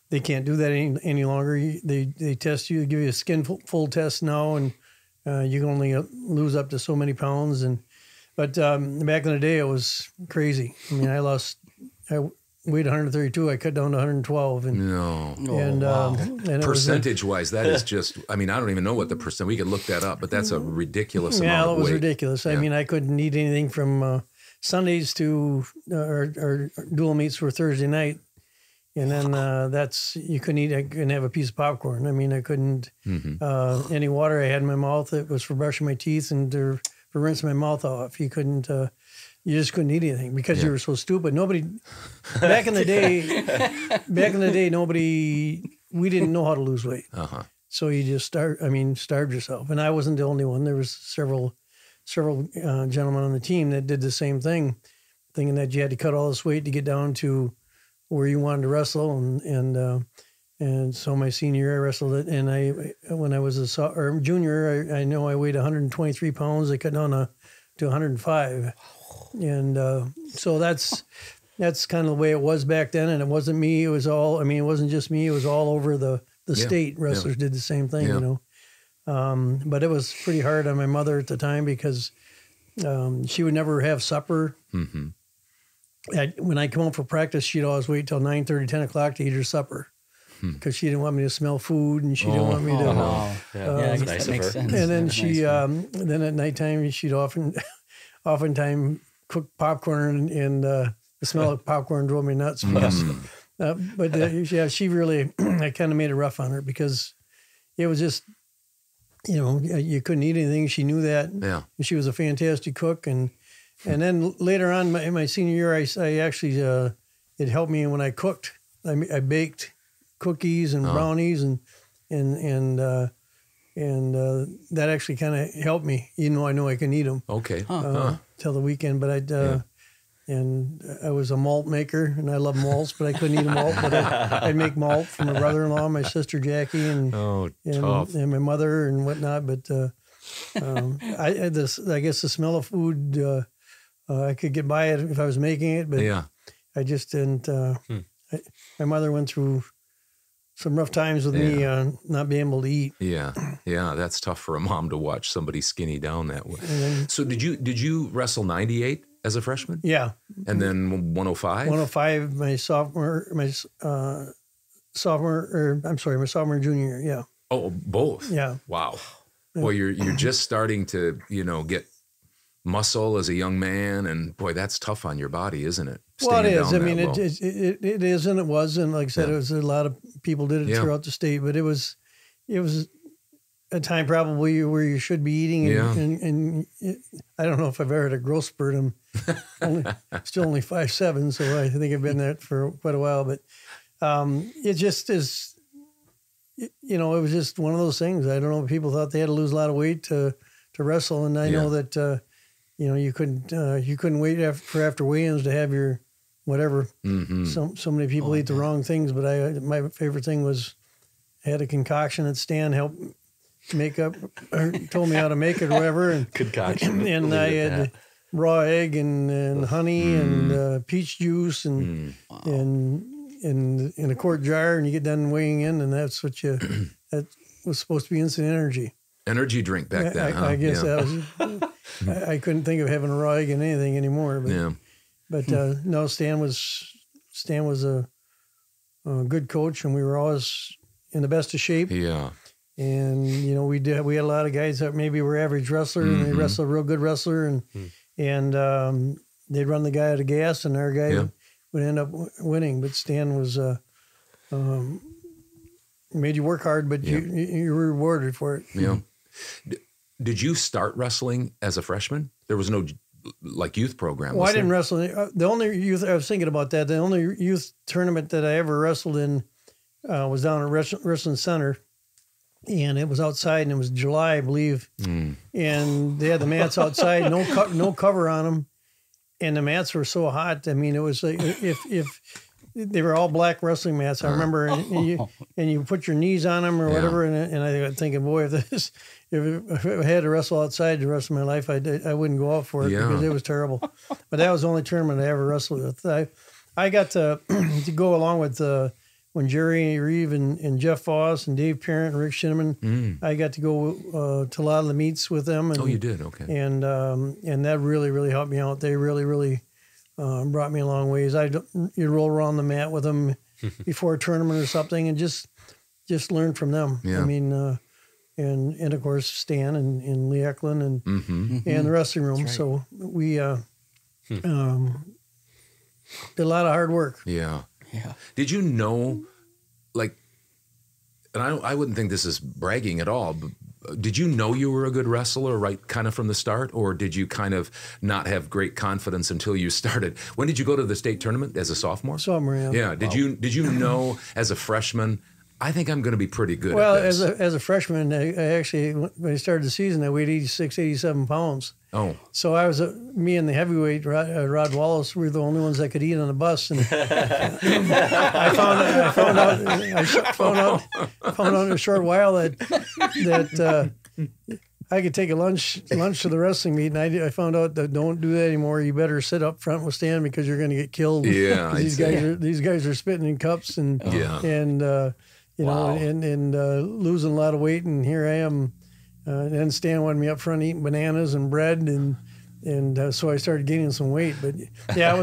They can't do that any longer. They test you, give you a skin full test now, and you can only lose up to so many pounds. But back in the day, it was crazy. I mean, I weighed 132. I cut down to 112. And percentage-wise, that is just. I mean, I don't even know what the percent. We could look that up, but that's a ridiculous amount of weight. Yeah, it was ridiculous. I mean, I couldn't eat anything from Sundays to our dual meets were Thursday night. And then you couldn't eat. I couldn't have a piece of popcorn. I mean, I couldn't any water I had in my mouth. It was for brushing my teeth and for rinsing my mouth off. You couldn't. You just couldn't eat anything because you were so stupid. Nobody back in the day. We didn't know how to lose weight. So you just starved yourself. And I wasn't the only one. There was several gentlemen on the team that did the same thing, thinking that you had to cut all this weight to get down to where you wanted to wrestle, and so my senior year I wrestled it, and when I was a junior, I know I weighed 123 pounds. I cut down to 105, and so that's kind of the way it was back then. And it wasn't me; it was all. I mean, it wasn't just me; it was all over the state. Wrestlers did the same thing, But it was pretty hard on my mother at the time because she would never have supper. Mm-hmm. When I come home for practice, she'd always wait till 9:30, 10 o'clock to eat her supper because she didn't want me to smell food and she didn't want me to. I guess that makes sense. And then then at nighttime, she'd oftentimes cook popcorn and the smell of popcorn drove me nuts. She really, I kind of made it rough on her because it was just, you couldn't eat anything. She knew that. Yeah. She was a fantastic cook and then later on, in my senior year, I actually it helped me when I cooked. I baked cookies and brownies and that actually kind of helped me. I know I can eat them. Okay. Till the weekend, but I was a malt maker, and I love malts, but I couldn't eat a malt. But I'd make malt for my brother-in-law, my sister Jackie, and my mother and whatnot. But I guess the smell of food, I could get by it if I was making it, but I just didn't. My mother went through some rough times with me not being able to eat. Yeah, that's tough for a mom to watch somebody skinny down that way. So did you wrestle 98 as a freshman? Yeah, and then 105. 105, my sophomore and junior year. Yeah. Oh, both. Yeah. Wow. Well, you're just starting to get muscle as a young man, and boy, that's tough on your body, isn't it? Well, it is. I mean, it is, and it was, and like I said, it was a lot of people did it throughout the state, but it was a time probably where you should be eating, and I don't know if I've ever had a growth spurt. I'm still only 5'7", so I think I've been there for quite a while, but it just is. It was just one of those things. I don't know. People thought they had to lose a lot of weight to wrestle, and I know that you couldn't wait after weigh-ins to have your whatever. Mm-hmm. So many people eat the wrong things, but my favorite thing was I had a concoction that Stan helped make up, or told me how to make it or whatever, and concoction, and I had raw egg and honey and peach juice and in a quart jar, and you get done weighing in, and that's what that was supposed to be instant energy drink back then. I guess that was. I couldn't think of having a raw egg in anything anymore. But no, Stan was a good coach, and we were always in the best of shape. Yeah. And we had a lot of guys that maybe were average wrestler, and they wrestled a real good wrestler, and they'd run the guy out of gas, and our guy would end up winning. But Stan was made you work hard, but you were rewarded for it. Yeah. Did you start wrestling as a freshman? There was no youth program. Well, I didn't wrestle. The only youth, I was thinking about that. The only youth tournament that I ever wrestled in was down at Wrestling Center, and it was outside, and it was July, I believe. And they had the mats outside, no cover on them, and the mats were so hot. I mean, it was like if they were all black wrestling mats. I remember, and you put your knees on them or whatever, and I was thinking, boy, if I had to wrestle outside the rest of my life, I wouldn't go out for it because it was terrible. But that was the only tournament I ever wrestled with. I got to go along with when Jerry Reeve and Jeff Foss and Dave Parent and Rick Shinneman. I got to go to a lot of the meets with them. And, you did? Okay. And that really, really helped me out. They really, really brought me a long ways. You'd roll around the mat with them before a tournament or something, and just learn from them. Yeah. I mean, and of course Stan and Lee Eklund and the wrestling room. Right. So we did a lot of hard work. Yeah. Did you know, and I wouldn't think this is bragging at all, but did you know you were a good wrestler right kind of from the start, or did you kind of not have great confidence until you started? When did you go to the state tournament? As a sophomore? Sophomore, yeah. Yeah. Did you know as a freshman, I think I'm going to be pretty good at this? Well, as a freshman, I actually, when I started the season, I weighed 86, 87 pounds. Oh. So I was, me and the heavyweight, Rod Wallace, we were the only ones that could eat on the bus. And I found out in a short while that I could take a lunch to the wrestling meet, and I found out that don't do that anymore. You better sit up front with Stan because you're going to get killed. Yeah. These guys are spitting in cups and losing a lot of weight, and here I am. And Stan wanted me up front eating bananas and bread, and so I started gaining some weight. But yeah,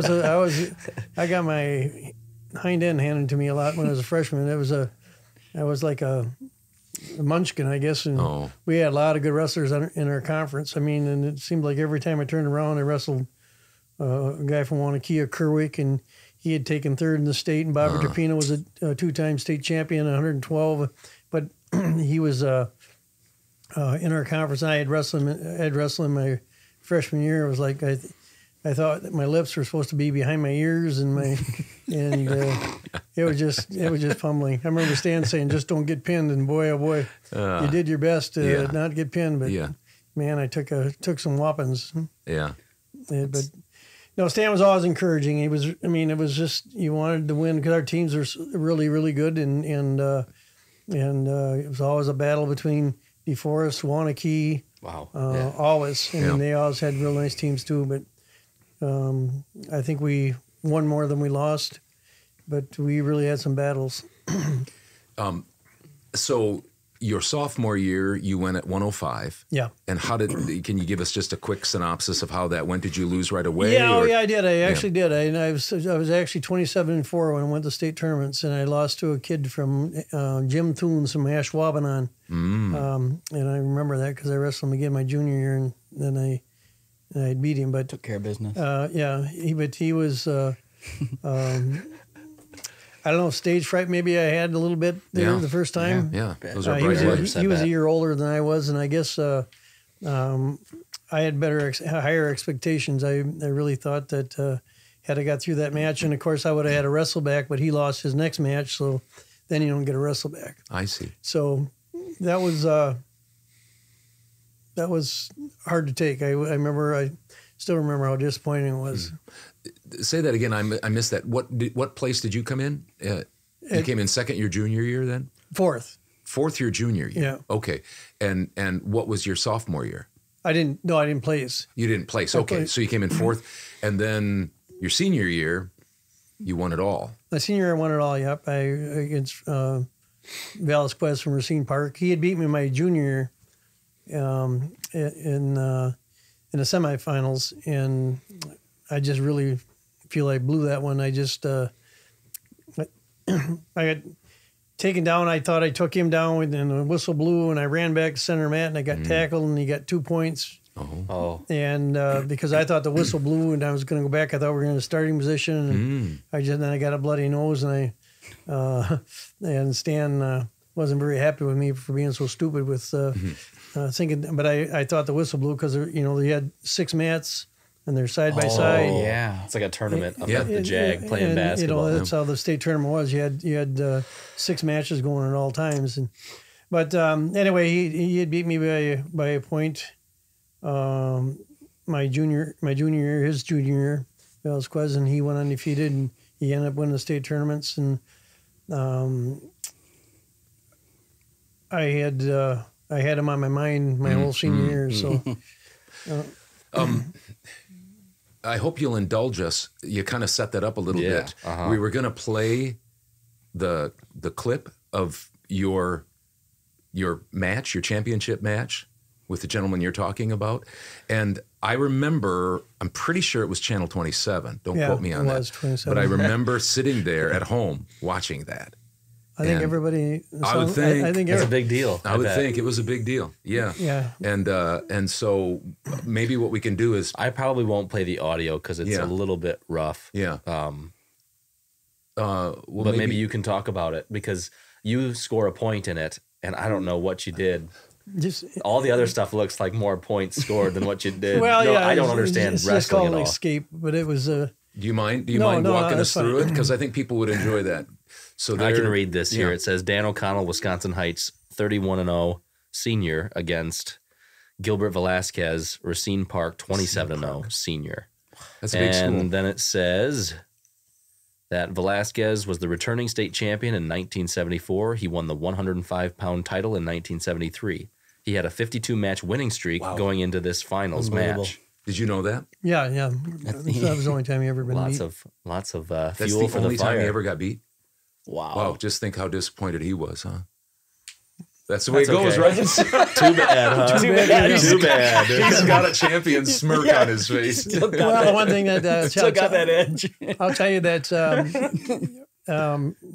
I got my hind end handed to me a lot when I was a freshman. I was like a munchkin, I guess, and we had a lot of good wrestlers in our conference. I mean, and it seemed like every time I turned around, I wrestled a guy from Wanakia, Kerwick, and he had taken third in the state, and Bobby Trapino was a two-time state champion, 112. But he was in our conference. I had wrestling my freshman year. It was like I thought that my lips were supposed to be behind my ears, and it was just pummeling. I remember Stan saying, "Just don't get pinned," and boy, oh boy, you did your best to not get pinned. But man, I took some whoppings. Yeah. But No, Stan was always encouraging. It was just you wanted to win because our teams are really, really good, and it was always a battle between DeForest, Wanakee. Wow. Always, and they always had real nice teams too. But I think we won more than we lost, but we really had some battles. So your sophomore year, you went at 105. Yeah. And can you give us just a quick synopsis of how that went? Did you lose right away? Yeah, I did. I actually did. I was actually 27-4 when I went to state tournaments, and I lost to a kid from Jim Thunes from Ashwaubenon. And I remember that because I wrestled him again my junior year, and then I beat him. But took care of business. He was. I don't know, stage fright maybe I had a little bit there the first time. Yeah. Those are he was a year older than I was, and I guess I had higher expectations. I really thought that had I got through that match, and of course I would have had a wrestle back, but he lost his next match, so then you don't get a wrestle back. I see. So that was hard to take. I still remember how disappointing it was. Say that again. I missed that. What place did you come in? You came in second your junior year then? Fourth Your junior year. Yeah. Okay. And what was your sophomore year? I didn't place. You didn't place. Okay. So you came in fourth, and then your senior year, you won it all. My senior year, I won it all. Yep. Against Velasquez from Racine Park. He had beat me my junior year in the semifinals, and I just really feel I blew that one. I just I got taken down. I thought I took him down, and the whistle blew, and I ran back to center mat, and I got tackled, and he got 2 points. Oh. And because I thought the whistle blew, and I was going to go back, I thought we were in a starting position, and then I got a bloody nose, and and Stan wasn't very happy with me for being so stupid with thinking. But I thought the whistle blew because they had 6 mats. And they're side by side. Yeah, it's like a tournament up at the JAG playing basketball. That's how the state tournament was. You had 6 matches going at all times. But anyway, he had beat me by a point. My junior year, his junior year, Velasquez, and he went undefeated, and he ended up winning the state tournaments. And I had him on my mind my whole senior year. So. I hope you'll indulge us. You kind of set that up a little bit. We were going to play the clip of your match, your championship match with the gentleman you're talking about. And I remember, I'm pretty sure it was Channel 27. Don't quote me on that. 27. But I remember sitting there at home watching that. I think everybody. I would think. I think it's a big deal. I would think it was a big deal. Yeah. Yeah. And so maybe what we can do is I probably won't play the audio because it's a little bit rough. Yeah. But maybe you can talk about it because you score a point in it, and I don't know what you did. Just all the other stuff looks like more points scored than what you did. Well, no, yeah, I don't understand it's wrestling called at all. Escape, but it was a. Do you mind walking us through it? Because I think people would enjoy that. So I can read this here. It says Dan O'Connell, Wisconsin Heights, 31-0 senior against Gilbert Velasquez, Racine Park, 27-0 senior. That's a big school. And then it says that Velasquez was the returning state champion in 1974. He won the 105-pound title in 1973. He had a 52-match winning streak going into this finals match. Did you know that? Yeah. That was the only time he ever been beat. Lots of That's fuel for the only fire. time he ever got beat? Wow. Just think how disappointed he was, huh? That's the way it goes, right? Too bad, huh? Too bad. He's got a champion smirk on his face. Well, one thing that still got that edge. I'll tell you that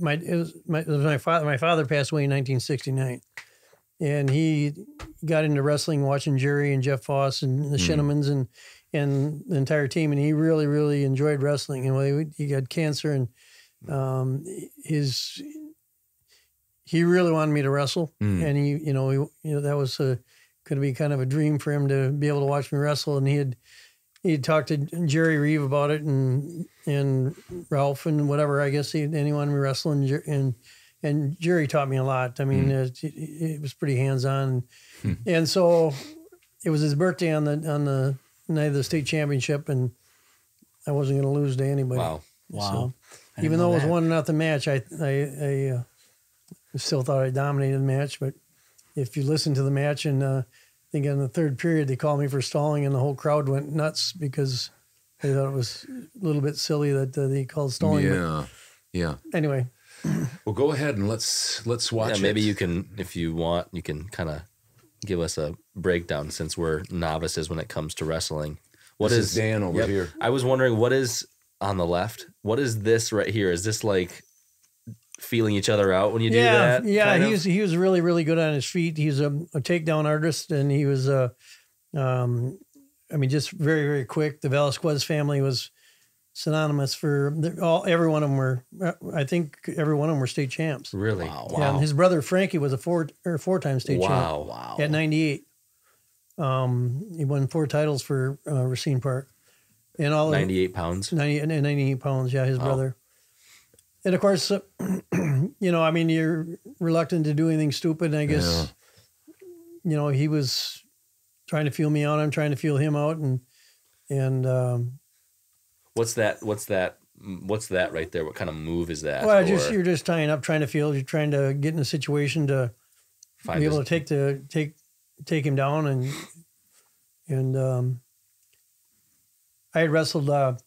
my father passed away in 1969, and he got into wrestling watching Jerry and Jeff Foss and the Shinnemans and the entire team, and he really, really enjoyed wrestling. And he got cancer, and he really wanted me to wrestle, and he that was going to be kind of a dream for him to be able to watch me wrestle. And he had talked to Jerry Reeve about it, and Ralph and whatever. I guess he wanted me to wrestle, and Jerry taught me a lot. I mean, it was pretty hands on, and so it was his birthday on the night of the state championship, and I wasn't going to lose to anybody. Wow. So, even though it was 1-0 match, I still thought I dominated the match. But if you listen to the match, and I think in the third period they called me for stalling, and the whole crowd went nuts because they thought it was a little bit silly that they called stalling. Yeah. Anyway. Well, go ahead and let's watch it. Maybe you can, if you want, you can kind of give us a breakdown since we're novices when it comes to wrestling. What is Dan over here? I was wondering, what is on the left? What is this right here? Is this like feeling each other out when you do that? Yeah, he was really, really good on his feet. He's a takedown artist, and he was, just very, very quick. The Velasquez family was synonymous for every one of them were. I think every one of them were state champs. Really? Wow. Yeah, and his brother Frankie was a four-time state champ. Wow. At 98. He won 4 titles for Racine Park. And all 98 pounds. 98 pounds. Yeah, his brother. And of course, you're reluctant to do anything stupid. And I guess, he was trying to feel me out. I'm trying to feel him out, and. What's that right there? What kind of move is that? Well, you're just tying up, trying to feel. You're trying to get in a situation to be able to take him down, and I had wrestled in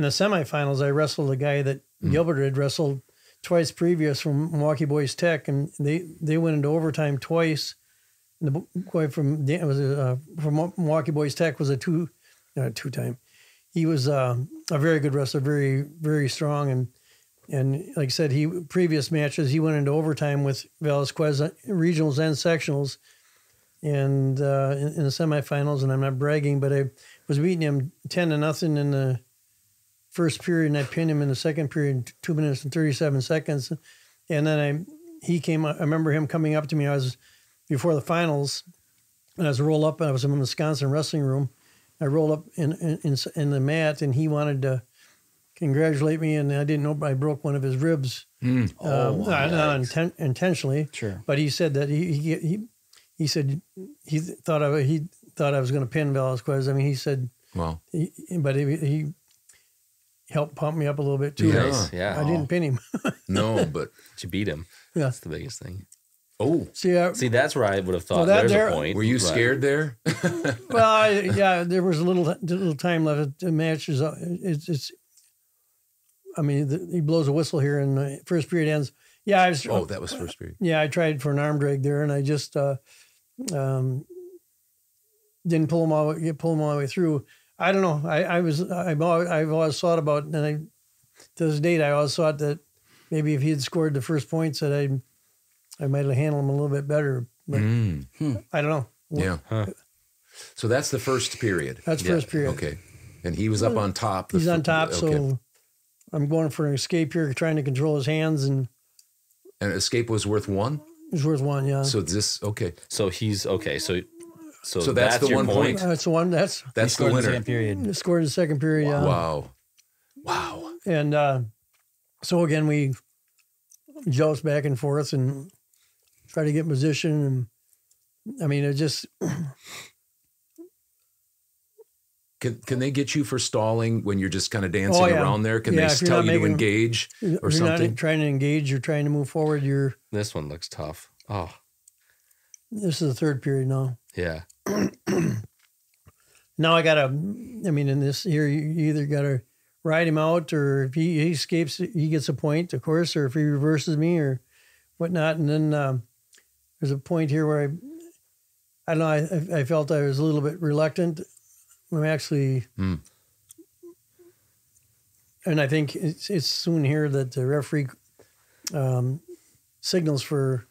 the semifinals. I wrestled a guy that Gilbert had wrestled twice previous from Milwaukee Boys Tech, and they went into overtime twice. And the boy from Milwaukee Boys Tech was a two-time. He was a very good wrestler, very, very strong. And like I said, previous matches, he went into overtime with Velasquez, regionals and sectionals, and in the semifinals. And I'm not bragging, but I was beating him 10-0 in the first period, and I pinned him in the second period, 2 minutes and 37 seconds. And then I remember him coming up to me. I was before the finals, and I was rolled up. I was in the Wisconsin wrestling room. I rolled up in the mat, and he wanted to congratulate me, and I didn't know, but I broke one of his ribs. Not intentionally. Sure. But he said that he said he thought I was going to pin Velasquez. I mean, he said, "Wow." But he helped pump me up a little bit too. Yeah. I didn't pin him. No, but you beat him. Yeah, that's the biggest thing. Oh, see, that's where I would have thought there's a point. Were you scared there? Well, there was a little time left. The match is he blows a whistle here, and the first period ends. Yeah, that was first period. Yeah, I tried for an arm drag there, and I just didn't pull him all the way through. I don't know. I've always thought about, and to this date, I always thought that maybe if he had scored the first points, that I might have handled him a little bit better. But I don't know. Yeah. Huh. So that's the first period. That's first period. Okay. And he was up on top. He's on top, so I'm going for an escape here, trying to control his hands. And escape was worth 1? It was worth 1, yeah. So this, okay. So he's, okay, so that's the 1 point. That's the one. That's the winner. Second period. Scored in the second period, yeah. Wow. And so again, we joust back and forth and try to get in position. And I mean, it just... Can they get you for stalling when you're just kind of dancing around there? Can they tell you to engage or something? You're not trying to engage, you're trying to move forward. This one looks tough. Oh. This is the third period now. Yeah. Now in this here, you either got to ride him out, or if he escapes, he gets a point, of course, or if he reverses me or whatnot. And then there's a point here where I don't know, I felt I was a little bit reluctant. I'm actually, and I think it's soon here that the referee signals for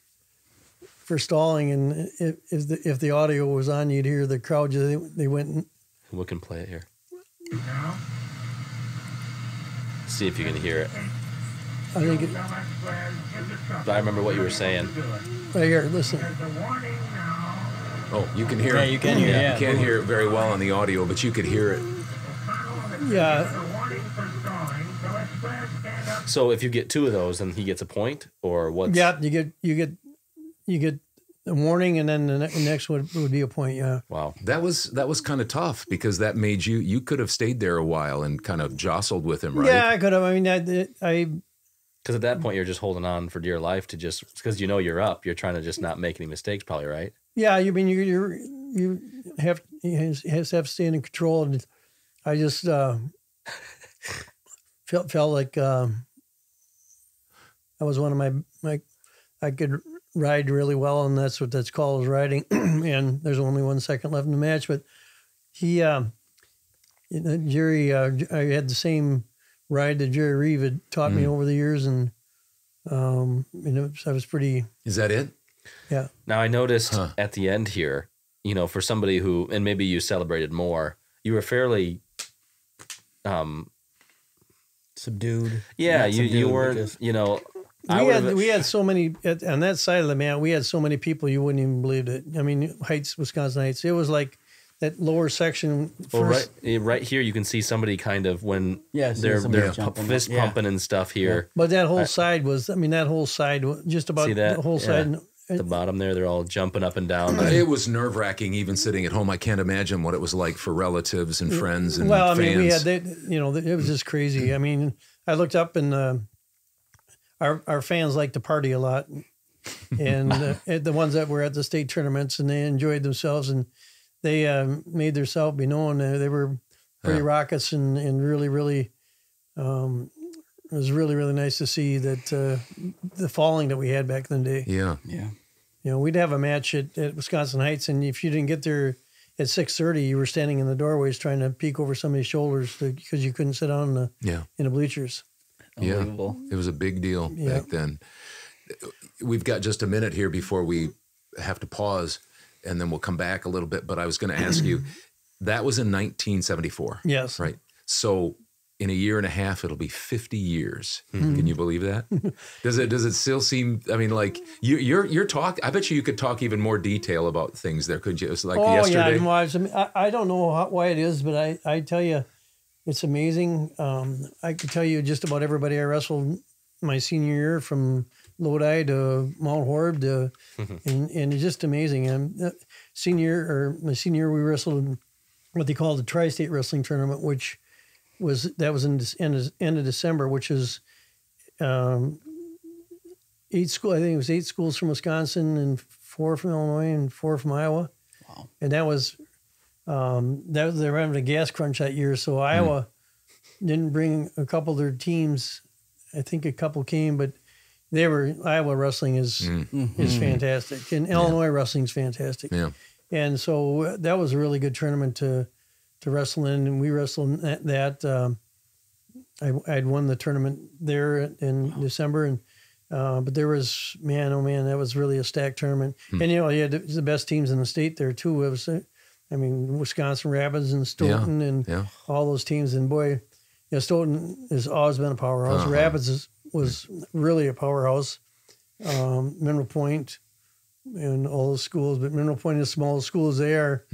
stalling, and if the audio was on, you'd hear the crowd. They went. And, we can play it here. See if you can hear it. I think. I remember what you were saying. Right here, listen. Oh, you can hear it. You can hear it. Yeah. You can't hear it very well on the audio, but you could hear it. Yeah. So if you get 2 of those, then he gets a point, or what? Yeah, you get a warning, and then the next would be a point. Yeah. Wow. That was kind of tough because that made you could have stayed there a while and kind of jostled with him, right? Yeah, I could have. I mean, because at that point you're just holding on for dear life to just because you're up. You're trying to just not make any mistakes, probably, right? Yeah, you mean you have to stay in control, and I just felt like that was one of my I could ride really well, and that's what that's called, is riding. And there's only 1 second left in the match, but he Jerry, I had the same ride that Jerry Reeve had taught me over the years, and I was pretty. Is that it? Yeah. Now I noticed at the end here, for somebody who, and maybe you celebrated more, you were fairly subdued. Yeah, you weren't, We had so many on that side of the mat. We had so many people you wouldn't even believe it. I mean, Heights, Wisconsin Heights. It was like that lower section. Well, right here you can see somebody kind of when they're fist pumping and stuff here. Yeah. But that whole side was. I mean, that whole side just about the whole side. At the bottom there, they're all jumping up and down. It was nerve-wracking even sitting at home. I can't imagine what it was like for relatives and friends and fans. I mean, we had it was just crazy. I mean, I looked up and our fans like to party a lot, and the ones that were at the state tournaments, and they enjoyed themselves, and they made themselves be known. They were pretty raucous and really, really. It was really, really nice to see that the following that we had back in the day. Yeah. Yeah. We'd have a match at Wisconsin Heights, and if you didn't get there at 6:30, you were standing in the doorways trying to peek over somebody's shoulders because you couldn't sit down in the bleachers. Unbelievable. Yeah. It was a big deal back then. We've got just a minute here before we have to pause, and then we'll come back a little bit. But I was going to ask you, that was in 1974. Yes. Right. So in a year and a half, it'll be 50 years. Mm-hmm. Can you believe that? Does it still seem? I mean, like you're talk. I bet you could talk even more detail about things there, couldn't you? It was like yesterday. Yeah, I don't know why it is, but I tell you, it's amazing. I could tell you just about everybody I wrestled my senior year, from Lodi to Mount Horeb to, and it's just amazing. And my senior year, we wrestled what they call the Tri-State Wrestling Tournament, which was in end of December, which is 8 schools. I think it was 8 schools from Wisconsin and 4 from Illinois and 4 from Iowa. Wow! And that was they were having a gas crunch that year, so Iowa didn't bring a couple of their teams. I think a couple came, but Iowa wrestling is fantastic, and Illinois wrestling is fantastic. Yeah. And so that was a really good tournament to wrestle in, and we wrestled in that. I'd won the tournament there in December, and but there was that was really a stacked tournament. And you had the best teams in the state there too. It was, Wisconsin Rapids and Stoughton and all those teams. And boy, Stoughton has always been a powerhouse. Rapids was really a powerhouse. Mineral Point and all those schools, but Mineral Point, as small as school as they are,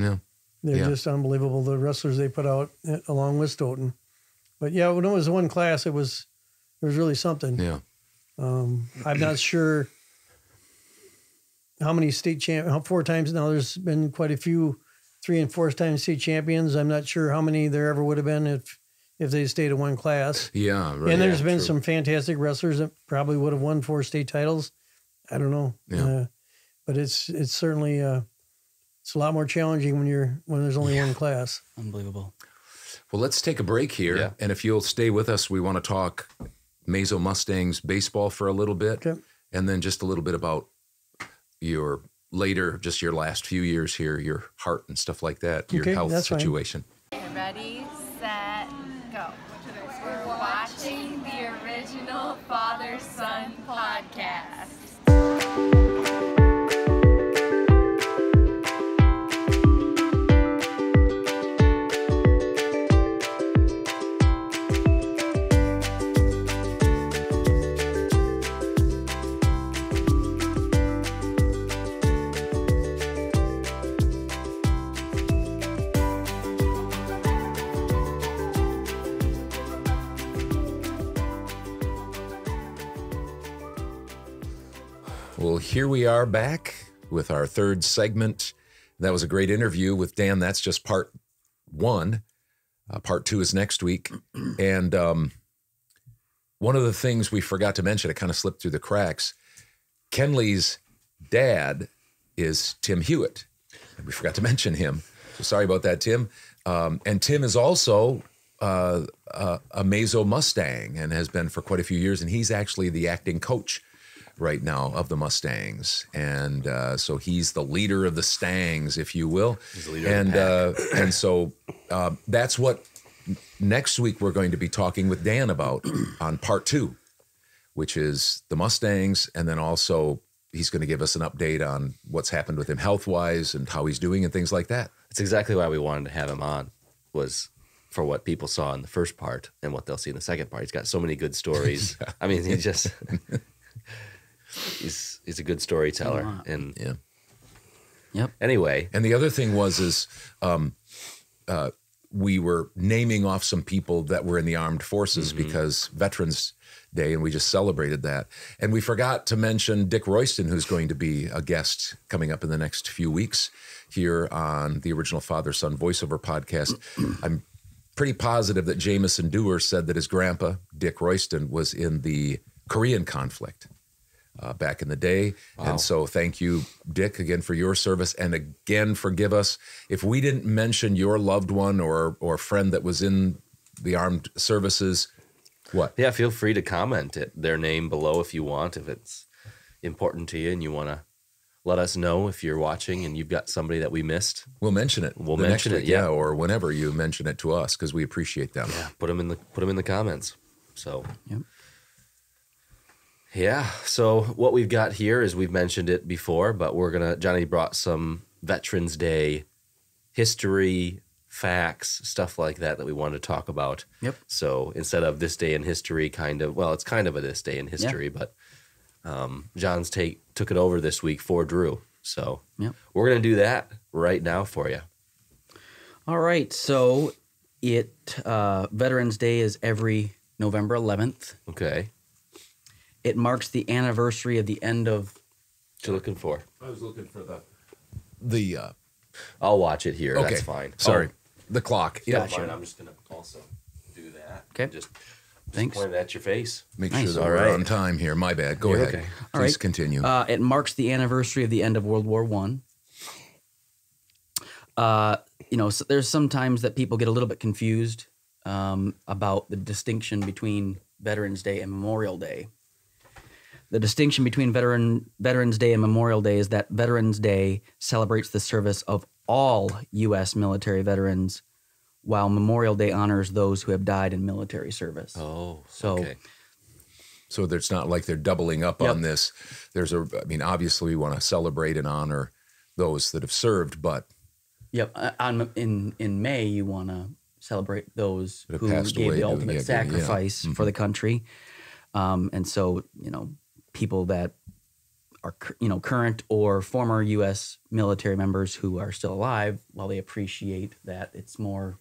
they're just unbelievable. The wrestlers they put out along with Stoughton. But when it was one class, it was really something. Yeah. I'm not sure how many 4 times now. There's been quite a few 3 and 4 time state champions. I'm not sure how many there ever would have been if they stayed in one class. Yeah, right. And there's been some fantastic wrestlers that probably would have won 4 state titles. I don't know. Yeah. But it's certainly it's a lot more challenging when there's only one class. Unbelievable. Well, let's take a break here, and if you'll stay with us, we want to talk Mazo Mustangs baseball for a little bit, and then just a little bit about your last few years here, your heart and stuff like that, your health situation. Ready, set, go. We're watching the original Father-Son podcast. Well, here we are back with our third segment. That was a great interview with Dan. That's just part one. Part two is next week. And one of the things we forgot to mention, it kind of slipped through the cracks, Kenley's dad is Tim Hewitt. And we forgot to mention him. So sorry about that, Tim. And Tim is also a Mazo Mustang and has been for quite a few years. And he's actually the acting coach right now of the Mustangs. And so he's the leader of the Stangs, if you will. He's the leader of the pack. And so that's what next week we're going to be talking with Dan about on part two, which is the Mustangs. And then also he's going to give us an update on what's happened with him health-wise and how he's doing and things like that. That's exactly why we wanted to have him on, was for what people saw in the first part and what they'll see in the second part. He's got so many good stories. Yeah. I mean, he's a good storyteller. And yeah. Yep. Anyway. And the other thing was we were naming off some people that were in the armed forces because Veterans Day, and we just celebrated that. And we forgot to mention Dick Royston, who's going to be a guest coming up in the next few weeks here on the Original Father-Son Voiceover Podcast. I'm pretty positive that Jameson Dewar said that his grandpa, Dick Royston, was in the Korean conflict back in the day. Wow. And so thank you, Dick, again for your service. And again, forgive us if we didn't mention your loved one or friend that was in the armed services. What? Yeah, feel free to comment their name below if you want, if it's important to you and you want to let us know if you're watching and you've got somebody that we missed. We'll mention it. We'll mention it, yeah, or whenever you mention it to us, because we appreciate them. Yeah, put them in the comments. So, yep. Yeah. So what we've got here is we've mentioned it before, but Johnny brought some Veterans Day history, facts, stuff like that we wanted to talk about. Yep. So instead of this day in history, it's kind of a this day in history, but John's took it over this week for Drew. So we're going to do that right now for you. All right. So Veterans Day is every November 11th. Okay. It marks the anniversary of the end of... What you looking for? I was looking for the I'll watch it here. Okay. That's fine. Sorry. The clock. Yeah, gotcha. Fine. I'm just going to also do that. Okay. Just Thanks. Point it at your face. Make sure that we're on time here. My bad. Go ahead. Okay. Please continue. It marks the anniversary of the end of World War I. So there's sometimes that people get a little bit confused about the distinction between Veterans Day and Memorial Day. The distinction between Veterans Day and Memorial Day is that Veterans Day celebrates the service of all U.S. military veterans, while Memorial Day honors those who have died in military service. Oh, okay. So it's not like they're doubling up on this. Obviously we want to celebrate and honor those that have served, but... Yep. In May, you want to celebrate those who gave away, the ultimate sacrifice for the country. And so, people that are, current or former U.S. military members who are still alive, while they appreciate that, it's more,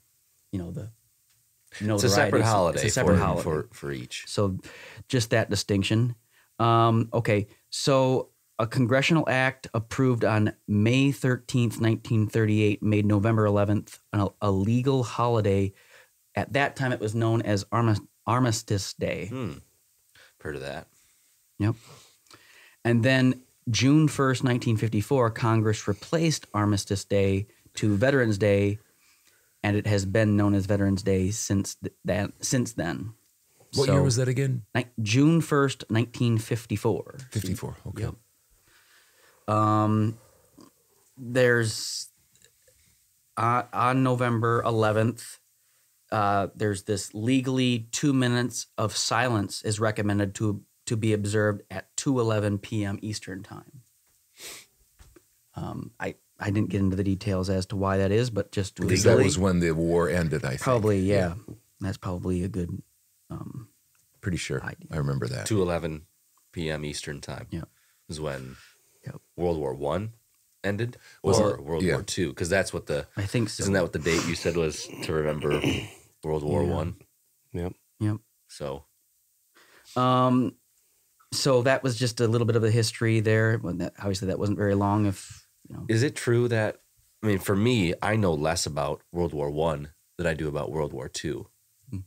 it's a separate holiday. It's a separate holiday for each. So just that distinction. Okay. So a congressional act approved on May 13th, 1938 made November 11th a legal holiday. At that time, it was known as Armistice Day. Heard of that. Yep. And then June 1st, 1954, Congress replaced Armistice Day to Veterans Day, and it has been known as Veterans Day since then. What year was that again? June 1st, 1954. 54, okay. Yep. There's on November 11th, there's this legally 2 minutes of silence is recommended to be observed at 2:11 p.m. Eastern time. I didn't get into the details as to why that is, but just because that was when the war ended, I think. Probably, yeah. That's probably a good... Pretty sure. Idea. I remember that. 2:11 p.m. Eastern time. Yeah. Is when World War I ended? Or World War II? Because that's what I think so. Isn't that what the date you said was to remember World War I? Yep. Yep. So... So that was just a little bit of a history there. Obviously, that wasn't very long. Is it true that, I mean, for me, I know less about World War I than I do about World War II.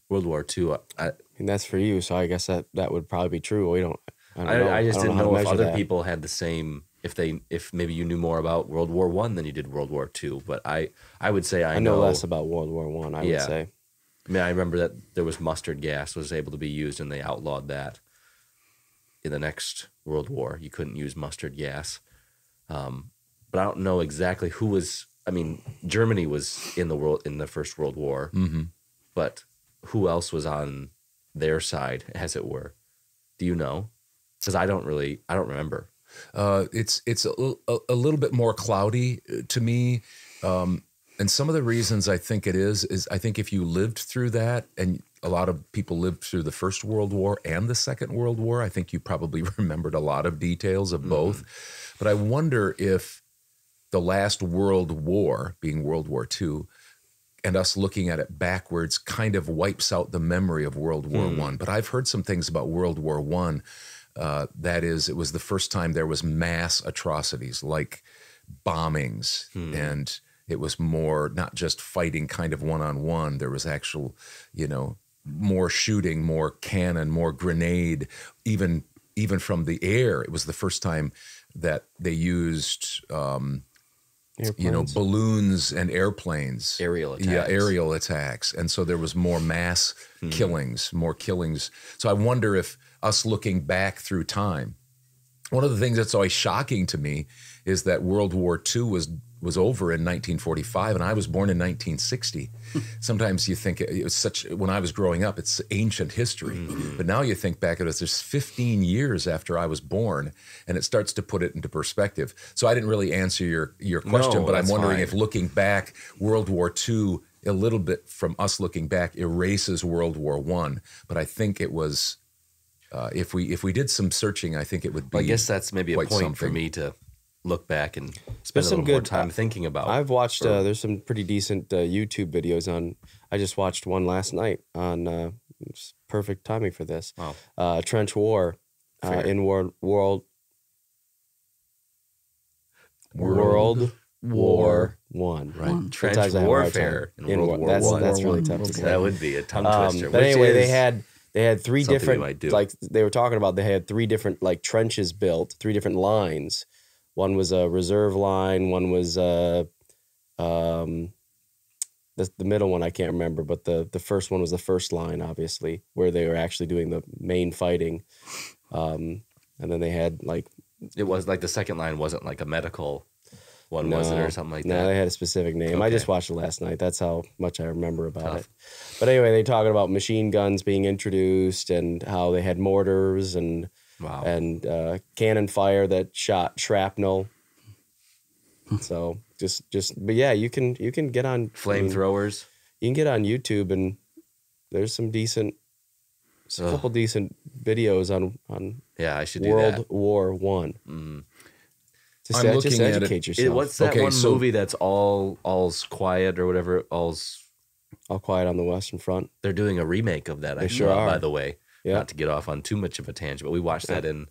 World War II, and that's for you. So I guess that would probably be true. We don't. I just didn't know if other people had the same. If maybe you knew more about World War I than you did World War II. But I would say I know less about World War I. I would say. I mean, I remember that there was mustard gas was able to be used, and they outlawed that. In the next World War, you couldn't use mustard gas, but I don't know exactly who was. I mean, Germany was in the First World War, but who else was on their side, as it were? Do you know? Because I don't remember. It's a little bit more cloudy to me. And some of the reasons I think it is I think if you lived through that, and a lot of people lived through the First World War and the Second World War, I think you probably remembered a lot of details of both. But I wonder if the last World War, being World War II, and us looking at it backwards kind of wipes out the memory of World War I. But I've heard some things about World War I. That is, it was the first time there was mass atrocities like bombings, and it was more not just fighting kind of one-on-one. There was actual, more shooting, more cannon, more grenade, even from the air. It was the first time that they used, balloons and airplanes. Aerial attacks. Yeah, aerial attacks. And so there was more mass killings. So I wonder if us looking back through time, one of the things that's always shocking to me is that World War II was over in 1945, and I was born in 1960. Sometimes you think it was when I was growing up, it's ancient history. But now you think back at it, there's 15 years after I was born, and it starts to put it into perspective. So I didn't really answer your question, but I'm wondering if looking back, World War II, a little bit from us looking back, erases World War I. But I think it was, if we did some searching, I think it would be. I guess that's maybe a point for me to look back and spend a little more time thinking about. I've watched, there's some pretty decent YouTube videos on, I just watched one last night on, perfect timing for this, Trench War in World War One. Right. Trench warfare in World War One. That's really tough to say. That would be a tongue twister. But anyway, they had three different, like they were talking about, they had three different like trenches built, three different lines. One was a reserve line. One was the middle one I can't remember, but the first one was the first line, obviously, where they were actually doing the main fighting. And then they had like it was like the second line wasn't like a medical one, was it, or something like that? No, they had a specific name. Okay. I just watched it last night. That's how much I remember about it. But anyway, they talking about machine guns being introduced and how they had mortars and cannon fire that shot shrapnel. So but yeah, you can get on flamethrowers. You can get on YouTube and there's some couple decent videos on I should do World War One. I'm looking at educate yourself. What's that movie that's all's quiet or whatever? All Quiet on the Western Front. They're doing a remake of that. They sure are. By the way, not to get off on too much of a tangent, but we watched that in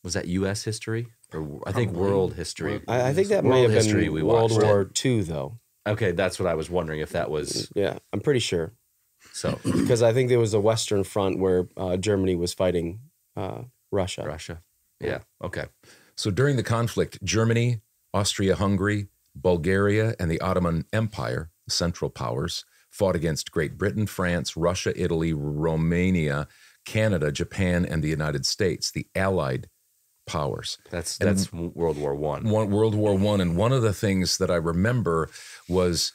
was that U.S. history or I think world history? I think that may have been World War II though. Okay, that's what I was wondering if that was. Yeah, I'm pretty sure. So because I think there was a Western Front where Germany was fighting Russia. Yeah. Okay. So during the conflict, Germany, Austria-Hungary, Bulgaria, and the Ottoman Empire, the Central Powers, fought against Great Britain, France, Russia, Italy, Romania, Canada, Japan, and the United States, the Allied powers. That's World War I. World War I. And one of the things that I remember was,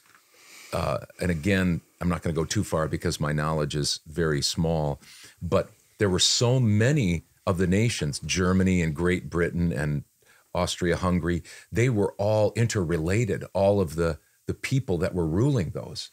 and again, I'm not going to go too far because my knowledge is very small, but there were so many of the nations, Germany and Great Britain and Austria-Hungary, they were all interrelated, all of the people that were ruling those.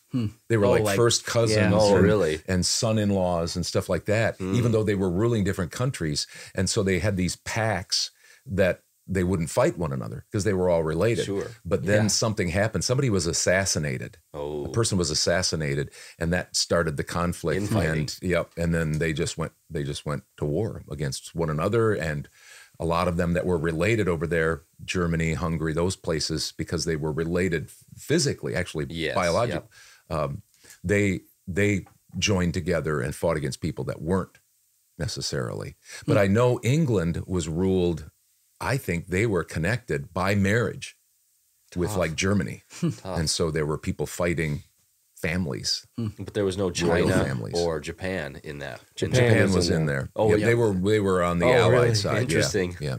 They were like first cousins and son-in-laws and stuff like that, even though they were ruling different countries. And so they had these pacts that they wouldn't fight one another because they were all related. Sure. But then something happened. Somebody was assassinated. Oh. A person was assassinated, and that started the conflict. Infighting. And then they just went to war against one another, and a lot of them that were related over there, Germany, Hungary, those places, because they were related physically, actually biologically, they joined together and fought against people that weren't necessarily. But I know England was ruled, I think they were connected by marriage with like Germany. And so there were people fighting families. But there was no China or Japan in that. Japan was in there. Oh, yeah. They were on the Allied side. Interesting. Yeah.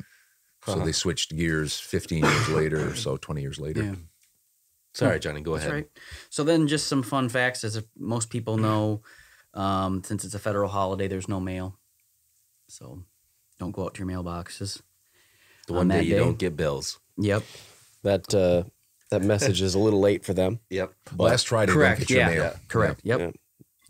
So they switched gears 15 years later or so, 20 years later. Yeah. Sorry, Johnny, go ahead. That's right. So then just some fun facts. As most people know, since it's a federal holiday, there's no mail. So don't go out to your mailboxes. The one day you don't get bills. Yep. That message is a little late for them. Yep. Last Friday, don't get your mail. Correct. Yep.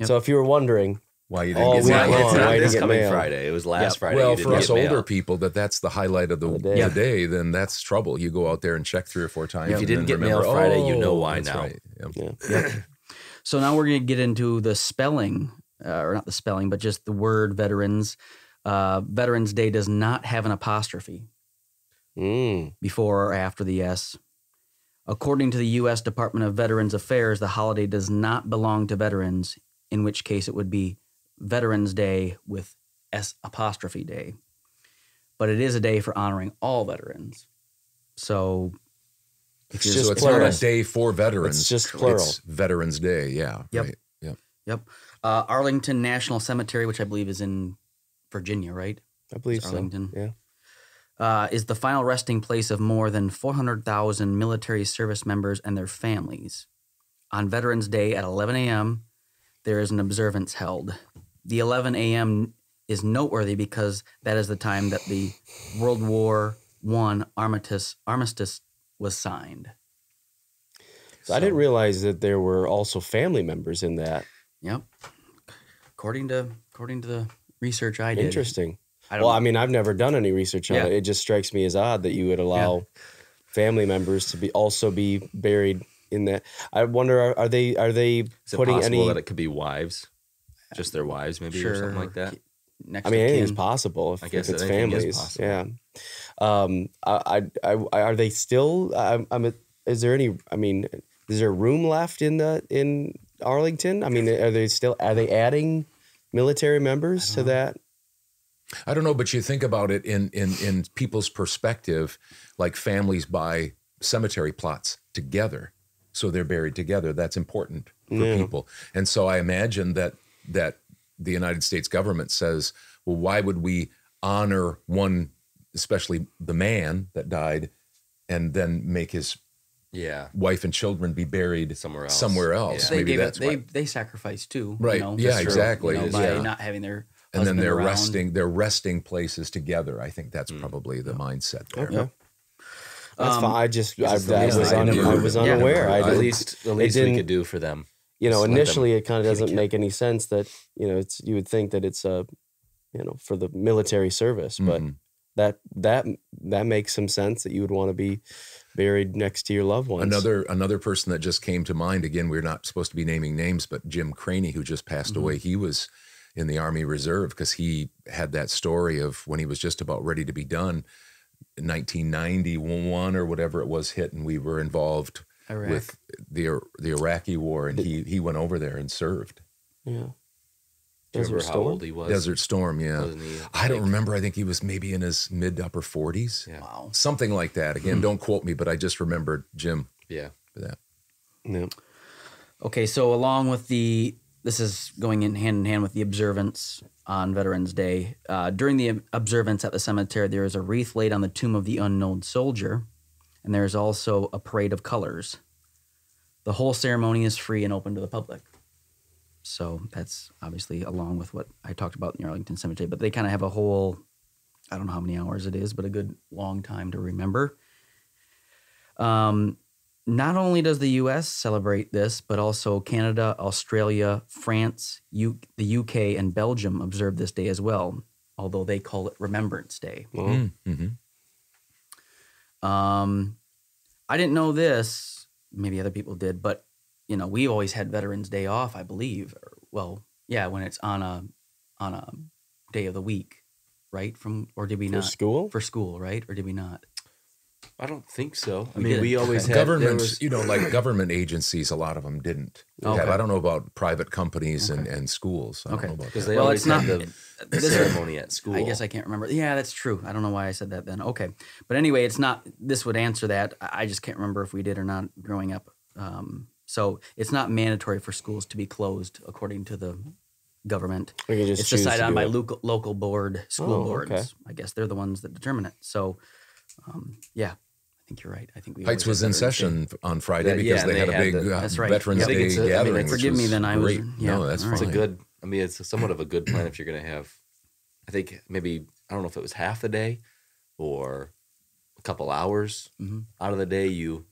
So if you were wondering why you didn't get mail, it's not this coming Friday. It was last Friday. Well, for us older people, that's the highlight of the day. Then that's trouble. You go out there and check 3 or 4 times. If you didn't get mail Friday, you know why now. Right. Yeah. So now we're going to get into the spelling, or not the spelling, but just the word veterans. Veterans Day does not have an apostrophe before or after the S. According to the U.S. Department of Veterans Affairs, the holiday does not belong to veterans, in which case it would be Veterans Day with S apostrophe day. But it is a day for honoring all veterans. So it's not a day for veterans. It's just plural. It's Veterans Day, yeah. Yep. Right. Yep. Arlington National Cemetery, which I believe is in Virginia, right? I believe Arlington. So, yeah. Is the final resting place of more than 400,000 military service members and their families. On Veterans Day at 11 a.m., there is an observance held. The 11 a.m. is noteworthy because that is the time that the World War I armistice was signed. So I didn't realize that there were also family members in that. Yep. According to the research I did. Interesting. I mean, I've never done any research on it. It just strikes me as odd that you would allow family members to be buried in that. I wonder, are they putting any? That it could be wives, just their wives, maybe, or something like that. Anything's possible if it's families. Yeah. Are they still? Is there any? I mean, is there room left in Arlington? I mean, are they adding military members to that? I don't know, but you think about it in people's perspective, like families buy cemetery plots together, so they're buried together. That's important for people. And so I imagine that the United States government says, well, why would we honor one, especially the man that died, and then make his wife and children be buried somewhere else? Yeah. Maybe they sacrifice too. Right. Exactly. By not having their and then they're around. resting places together. I think that's probably the mindset there. Okay. That's fine. I was unaware. At least we could do for them. Initially it kind of doesn't make any sense that you would think that it's for the military service, but that makes some sense that you would want to be buried next to your loved ones. Another person that just came to mind. Again, we're not supposed to be naming names, but Jim Craney, who just passed away, he was in the Army Reserve because he had that story of when he was just about ready to be done, 1991 or whatever it was hit, and we were involved with the Iraqi War, and he went over there and served. Yeah. Desert Storm? How old he was? Desert Storm, yeah. I don't remember. I think he was maybe in his mid to upper 40s. Yeah. Wow. Something like that. Again, don't quote me, but I just remembered Jim. Yeah. For that. Yeah. Okay, so along with this is going in hand with the observance on Veterans Day. During the observance at the cemetery, there is a wreath laid on the tomb of the unknown soldier, and there is also a parade of colors. The whole ceremony is free and open to the public. So that's obviously along with what I talked about in the Arlington Cemetery, but they kind of have a whole, I don't know how many hours it is, but a good long time to remember. Not only does the U.S. celebrate this, but also Canada, Australia, France, the UK, and Belgium observe this day as well, although they call it Remembrance Day. Mm-hmm. I didn't know this. Maybe other people did, but we always had Veterans Day off, I believe. Well, yeah, when it's on a day of the week, right? Or did we not? For school, right? Or did we not? I don't think so. We always had government, like government agencies. A lot of them didn't. Okay. I don't know about private companies and schools. I don't know about because they always had the ceremony at school. I guess I can't remember. Yeah, that's true. I don't know why I said that then. Okay, but anyway, it's not. This would answer that. I just can't remember if we did or not growing up. So it's not mandatory for schools to be closed according to the government. It's decided on by local board, school boards. Okay. I guess they're the ones that determine it. So, yeah, I think you're right. I think Heights was in session on Friday because they had a big Veterans Day gathering. Forgive me, then I was. No, that's fine. It's a good. It's somewhat of a good plan if you're going to have. I think maybe I don't know if it was half the day, or a couple hours out of the day. You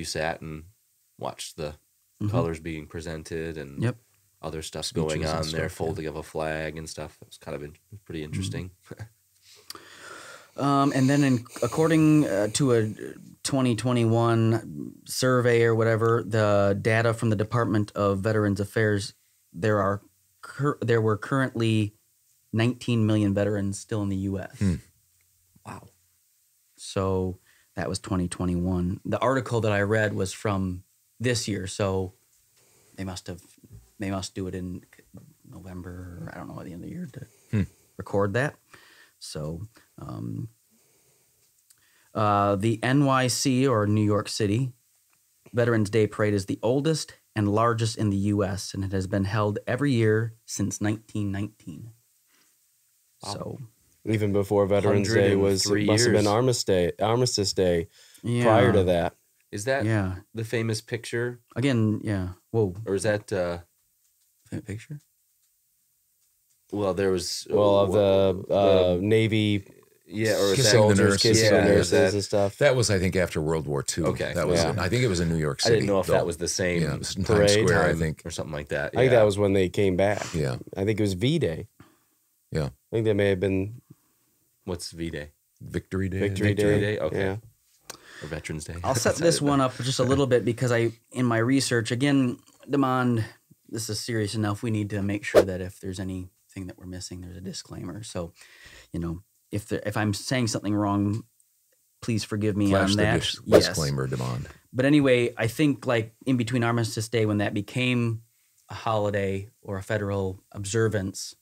sat and watched the colors being presented and other stuff going on there, folding of a flag and stuff. It was kind of pretty interesting. And then according to a 2021 survey or whatever, the data from the Department of Veterans Affairs, there were currently 19 million veterans still in the U.S. Wow. So that was 2021. The article that I read was from this year, so they must do it in November, or I don't know, at the end of the year to record that. So the NYC, or New York City, Veterans Day Parade is the oldest and largest in the U.S., and it has been held every year since 1919. Wow. So even before Veterans Day must have been Armistice Day prior to that. Is that the famous picture? Again, yeah. Whoa. Or is that picture? Well, there was of the Navy, or kissing the nurses and stuff. That was, I think, after World War II. Okay, that was. I think it was in New York City. I didn't know if that was the same. Yeah, it was in Times Square, I think, or something like that. I think that was when they came back. Yeah, I think it was V-Day. Yeah, I think that may have been. What's V-Day? Victory Day. Victory Day. Okay. Yeah. Or Veterans Day. I'll set this one up just a little bit because in my research, again, Demond, this is serious enough. We need to make sure that if there's anything that we're missing, there's a disclaimer. So, if I'm saying something wrong, please forgive me on that. Disclaimer, Demond. But anyway, I think like in between Armistice Day, when that became a holiday or a federal observance,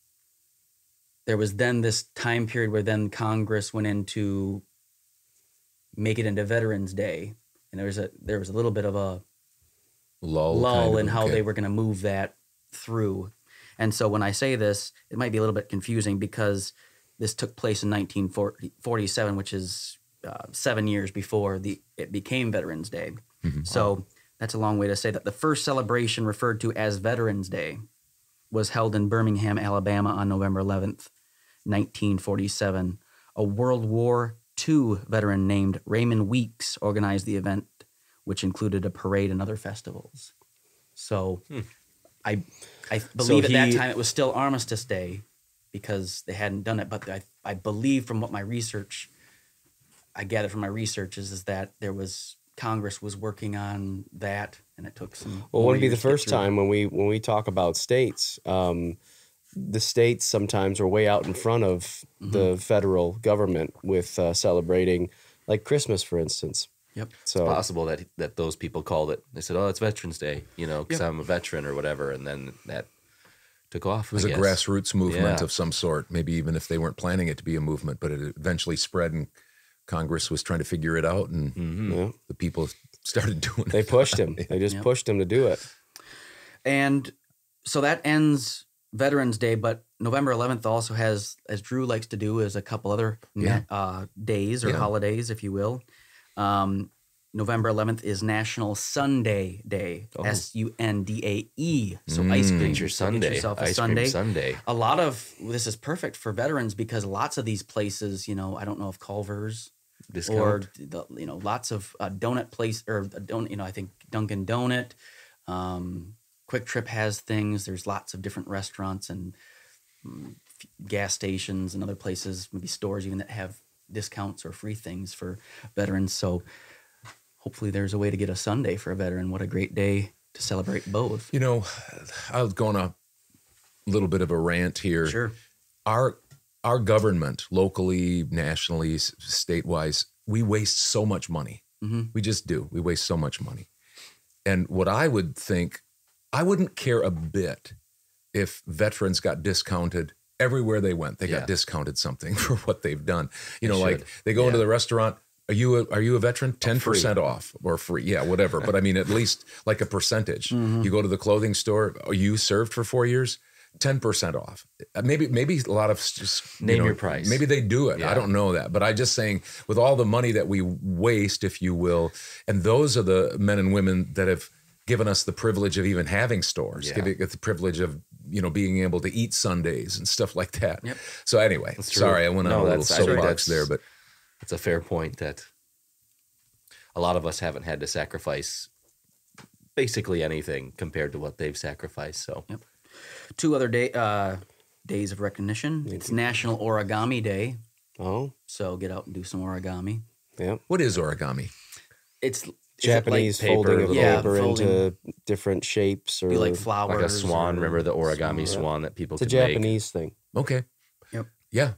there was then this time period where then Congress went in to make it into Veterans Day, and there was a little bit of a lull in how they were going to move that through. And so when I say this, it might be a little bit confusing because this took place in 1947, which is 7 years before it became Veterans Day. So that's a long way to say that the first celebration referred to as Veterans Day was held in Birmingham, Alabama on November 11th, 1947. A World War II veteran named Raymond Weeks organized the event, which included a parade and other festivals. So I believe at that time it was still Armistice Day because they hadn't done it. But I believe from what I gathered from my research is that Congress was working on that, and it took some. Well, it wouldn't be the first time when we talk about states. The states sometimes are way out in front of the federal government with celebrating, like Christmas, for instance. Yep. So it's possible that those people called it. They said, "Oh, it's Veterans Day," because I'm a veteran or whatever, and then that took off. It was a grassroots movement of some sort. Maybe even if they weren't planning it to be a movement, but it eventually spread, and Congress was trying to figure it out, and the people started doing it. They pushed him. They just pushed him to do it. And so that ends Veterans Day, but November 11th also has, as Drew likes to do, is a couple other days or holidays, if you will. November 11th is National Sundae Day, Sundae. So ice cream. Get your Sunday. Get yourself a ice Sundae. Cream Sunday. A lot of this is perfect for veterans because lots of these places, I don't know if Culver's discount or lots of donut place or I think Dunkin' Donut. Quick Trip has things. There's lots of different restaurants and gas stations and other places, maybe stores even that have discounts or free things for veterans. So hopefully there's a way to get a Sunday for a veteran. What a great day to celebrate both. You know, I'll go on a little bit of a rant here. Sure. Our government, locally, nationally, state-wise, we waste so much money. Mm-hmm. We just do. We waste so much money. And what I would think, I wouldn't care a bit if veterans got discounted everywhere they went. They got discounted something for what they've done. You know, like they go into the restaurant. Are you a veteran? 10% off or free? Yeah, whatever. But I mean, at least like a percentage. Mm-hmm. You go to the clothing store. Are you served for 4 years? 10% off. Maybe a lot of just name your price. Maybe they do it. Yeah. I don't know that, but I'm just saying, with all the money that we waste, if you will, and those are the men and women that have given us the privilege of even having stores, giving us the privilege of being able to eat Sundays and stuff like that. Yep. So anyway, sorry, I went on a little soapbox there, but it's a fair point that a lot of us haven't had to sacrifice basically anything compared to what they've sacrificed. So. Yep. 2 other days of recognition. It's National Origami Day. Oh. So get out and do some origami. Yeah. What is origami? It's Japanese folding of paper into different shapes, or do like flowers, like a swan. Remember the origami swan that people could make? It's a Japanese thing. Okay. Yep. Yeah.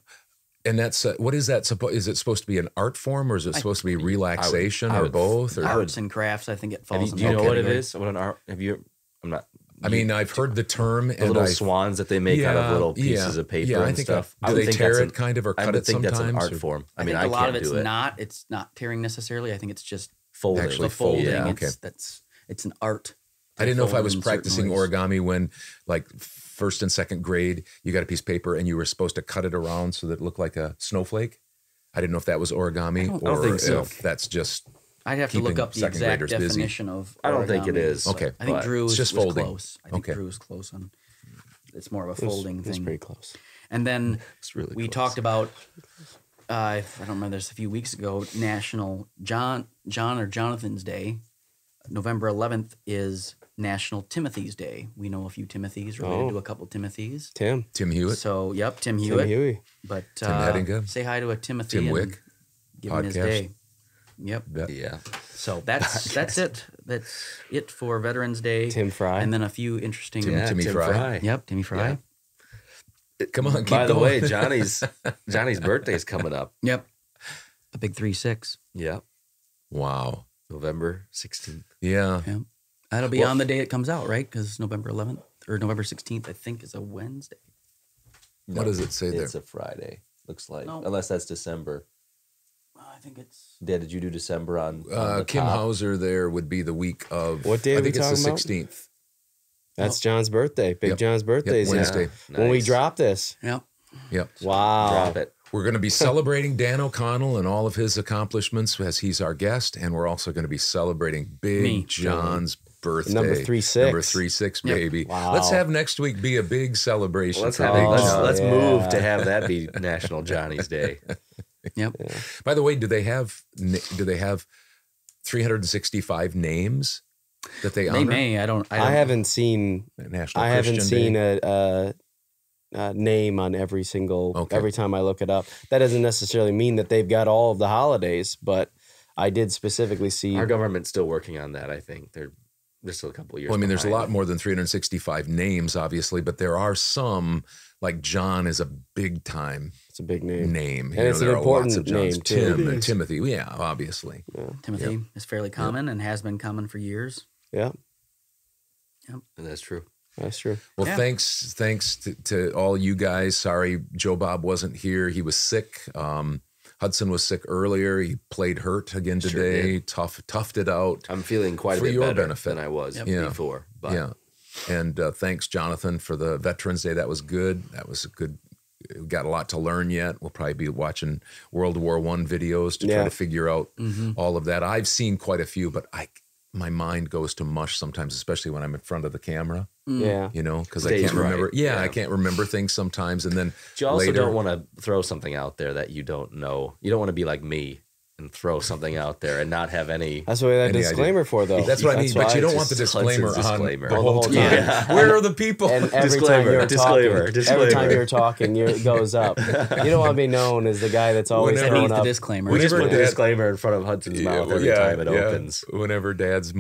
And that's what is that? Is it supposed to be an art form, or is it supposed to be relaxation, or both? Or arts and crafts. I think it falls. Do you know what it is? What an art? Have you? I'm not. I mean, I've heard the term. The little swans that they make out of little pieces of paper and stuff. Do they tear it kind of or cut it sometimes? That's an art form. I mean, think a lot of can't it's do it. not. It's not tearing necessarily. I think it's just folding. Actually folding. Yeah, okay. It's an art. I didn't know if I was practicing origami when, like, first and second grade, you got a piece of paper and you were supposed to cut it around so that it looked like a snowflake. I didn't know if that was origami I don't think so. If that's just. I'd have to look up the exact definition of origami. I don't think it is. Okay. I think Drew was close. I think Okay. Drew was close on. It's more of a folding thing. It's pretty close. And then we close. talked about. I don't remember this a few weeks ago. National John or Jonathan's Day. November 11th is National Timothy's Day. We know a few Timothys, related to a couple Timothys. Tim Hewitt. So Tim Hewitt. Tim Huey. But Tim Headingham. say hi to a Timothy. Tim and Wick. Give him his day. Yep. Yeah. So that's it. That's it for Veterans Day. Tim Fry. And then a few interesting. Timmy Fry. Yep, Timmy Fry. Yeah. Come on, keep By the going. way, Johnny's birthday's coming up. Yep. A big 3-6. Yep. Wow. November 16th. Yeah. Yep. That'll be on the day it comes out, right? Because November 11th or November 16th, I think, is a Wednesday. What does it say there? It's a Friday. Looks like, No. unless that's December. I think it's. Dad, did you do December on the Kim top? Hauser there would be the week of. What day I are we think it's the talking about? 16th. That's John's birthday. Big Yep. John's birthday is Wednesday. when we Nice. drop this. Yep. Yep. Wow. Drop it. We're going to be celebrating Dan O'Connell and all of his accomplishments as he's our guest, and we're also going to be celebrating Big Me. John's birthday. Number 36. Number 36, Yep. baby. Wow. Let's have next week be a big celebration. Let's for have Big it. John. Let's yeah. move to have that be National Johnny's Day. Yep. By the way, do they have 365 names that they honor? They may. I don't. I haven't seen. National I haven't Christian seen Day. a name on every single. Okay. Every time I look it up, that doesn't necessarily mean that they've got all of the holidays, but I did specifically see. Our government's still working on that, I think. They're still a couple of years Well, I mean, there's a behind. lot more than 365 names, obviously, but there are some, like John is a big time It's a big name. name. And it's an there are important lots of Johns. name, too. Tim and Timothy. Yeah, obviously. Timothy is fairly common and has been common for years. Yeah, That's true. that's true. Well, Yeah. thanks to all you guys. Sorry, Joe Bob wasn't here. He was sick. Hudson was sick earlier. He played hurt again Sure today. Toughed it out. I'm feeling quite For a bit your better benefit. than I was Yeah. before. But Yeah. And thanks, Jonathan, for the Veterans Day. That was good. That was a good. We got a lot to learn yet. We'll probably be watching World War I videos to try Yeah. to figure out all of that. I've seen quite a few, but my mind goes to mush sometimes, especially when I'm in front of the camera. Yeah, You know, because I Stage can't remember. right. Yeah, Yeah. I can't remember things sometimes, and then you also later, don't want to throw something out there that you don't know. You don't want to be like me and throw something out there and not have any. That's what that disclaimer for, though. That's what I mean. But you don't want the disclaimer on the whole time. Yeah. Where are the people? And every time you're talking, it goes up. You don't want to be known as the guy that's always throwing up. The disclaimer. We just put the disclaimer in front of Hudson's mouth every time it opens. Whenever Dad's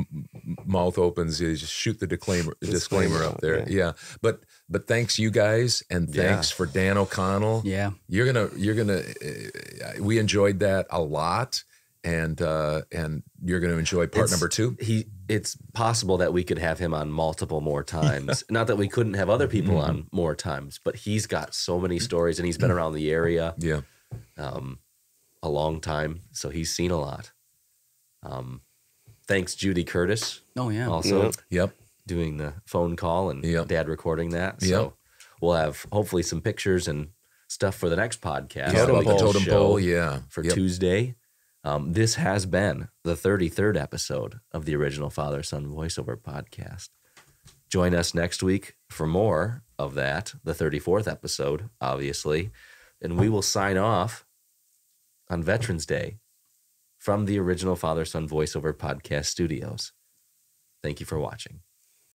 mouth opens, you just shoot the disclaimer up there. Yeah. But thanks you guys, and thanks for Dan O'Connell. Yeah. You're gonna. We enjoyed that a lot, and you're gonna enjoy part number 2. It's possible that we could have him on multiple more times. Not that we couldn't have other people on more times, but he's got so many stories, and he's been around the area. Yeah. A long time, so he's seen a lot. Thanks, Judy Curtis. Oh yeah. Also. Yep. Doing the phone call and Dad recording that. So we'll have hopefully some pictures and stuff for the next podcast. Totem pole, for Tuesday. This has been the 33rd episode of the original Father Son Voiceover Podcast. Join us next week for more of that, the 34th episode, obviously. And we will sign off on Veterans Day from the original Father Son Voiceover Podcast studios. Thank you for watching.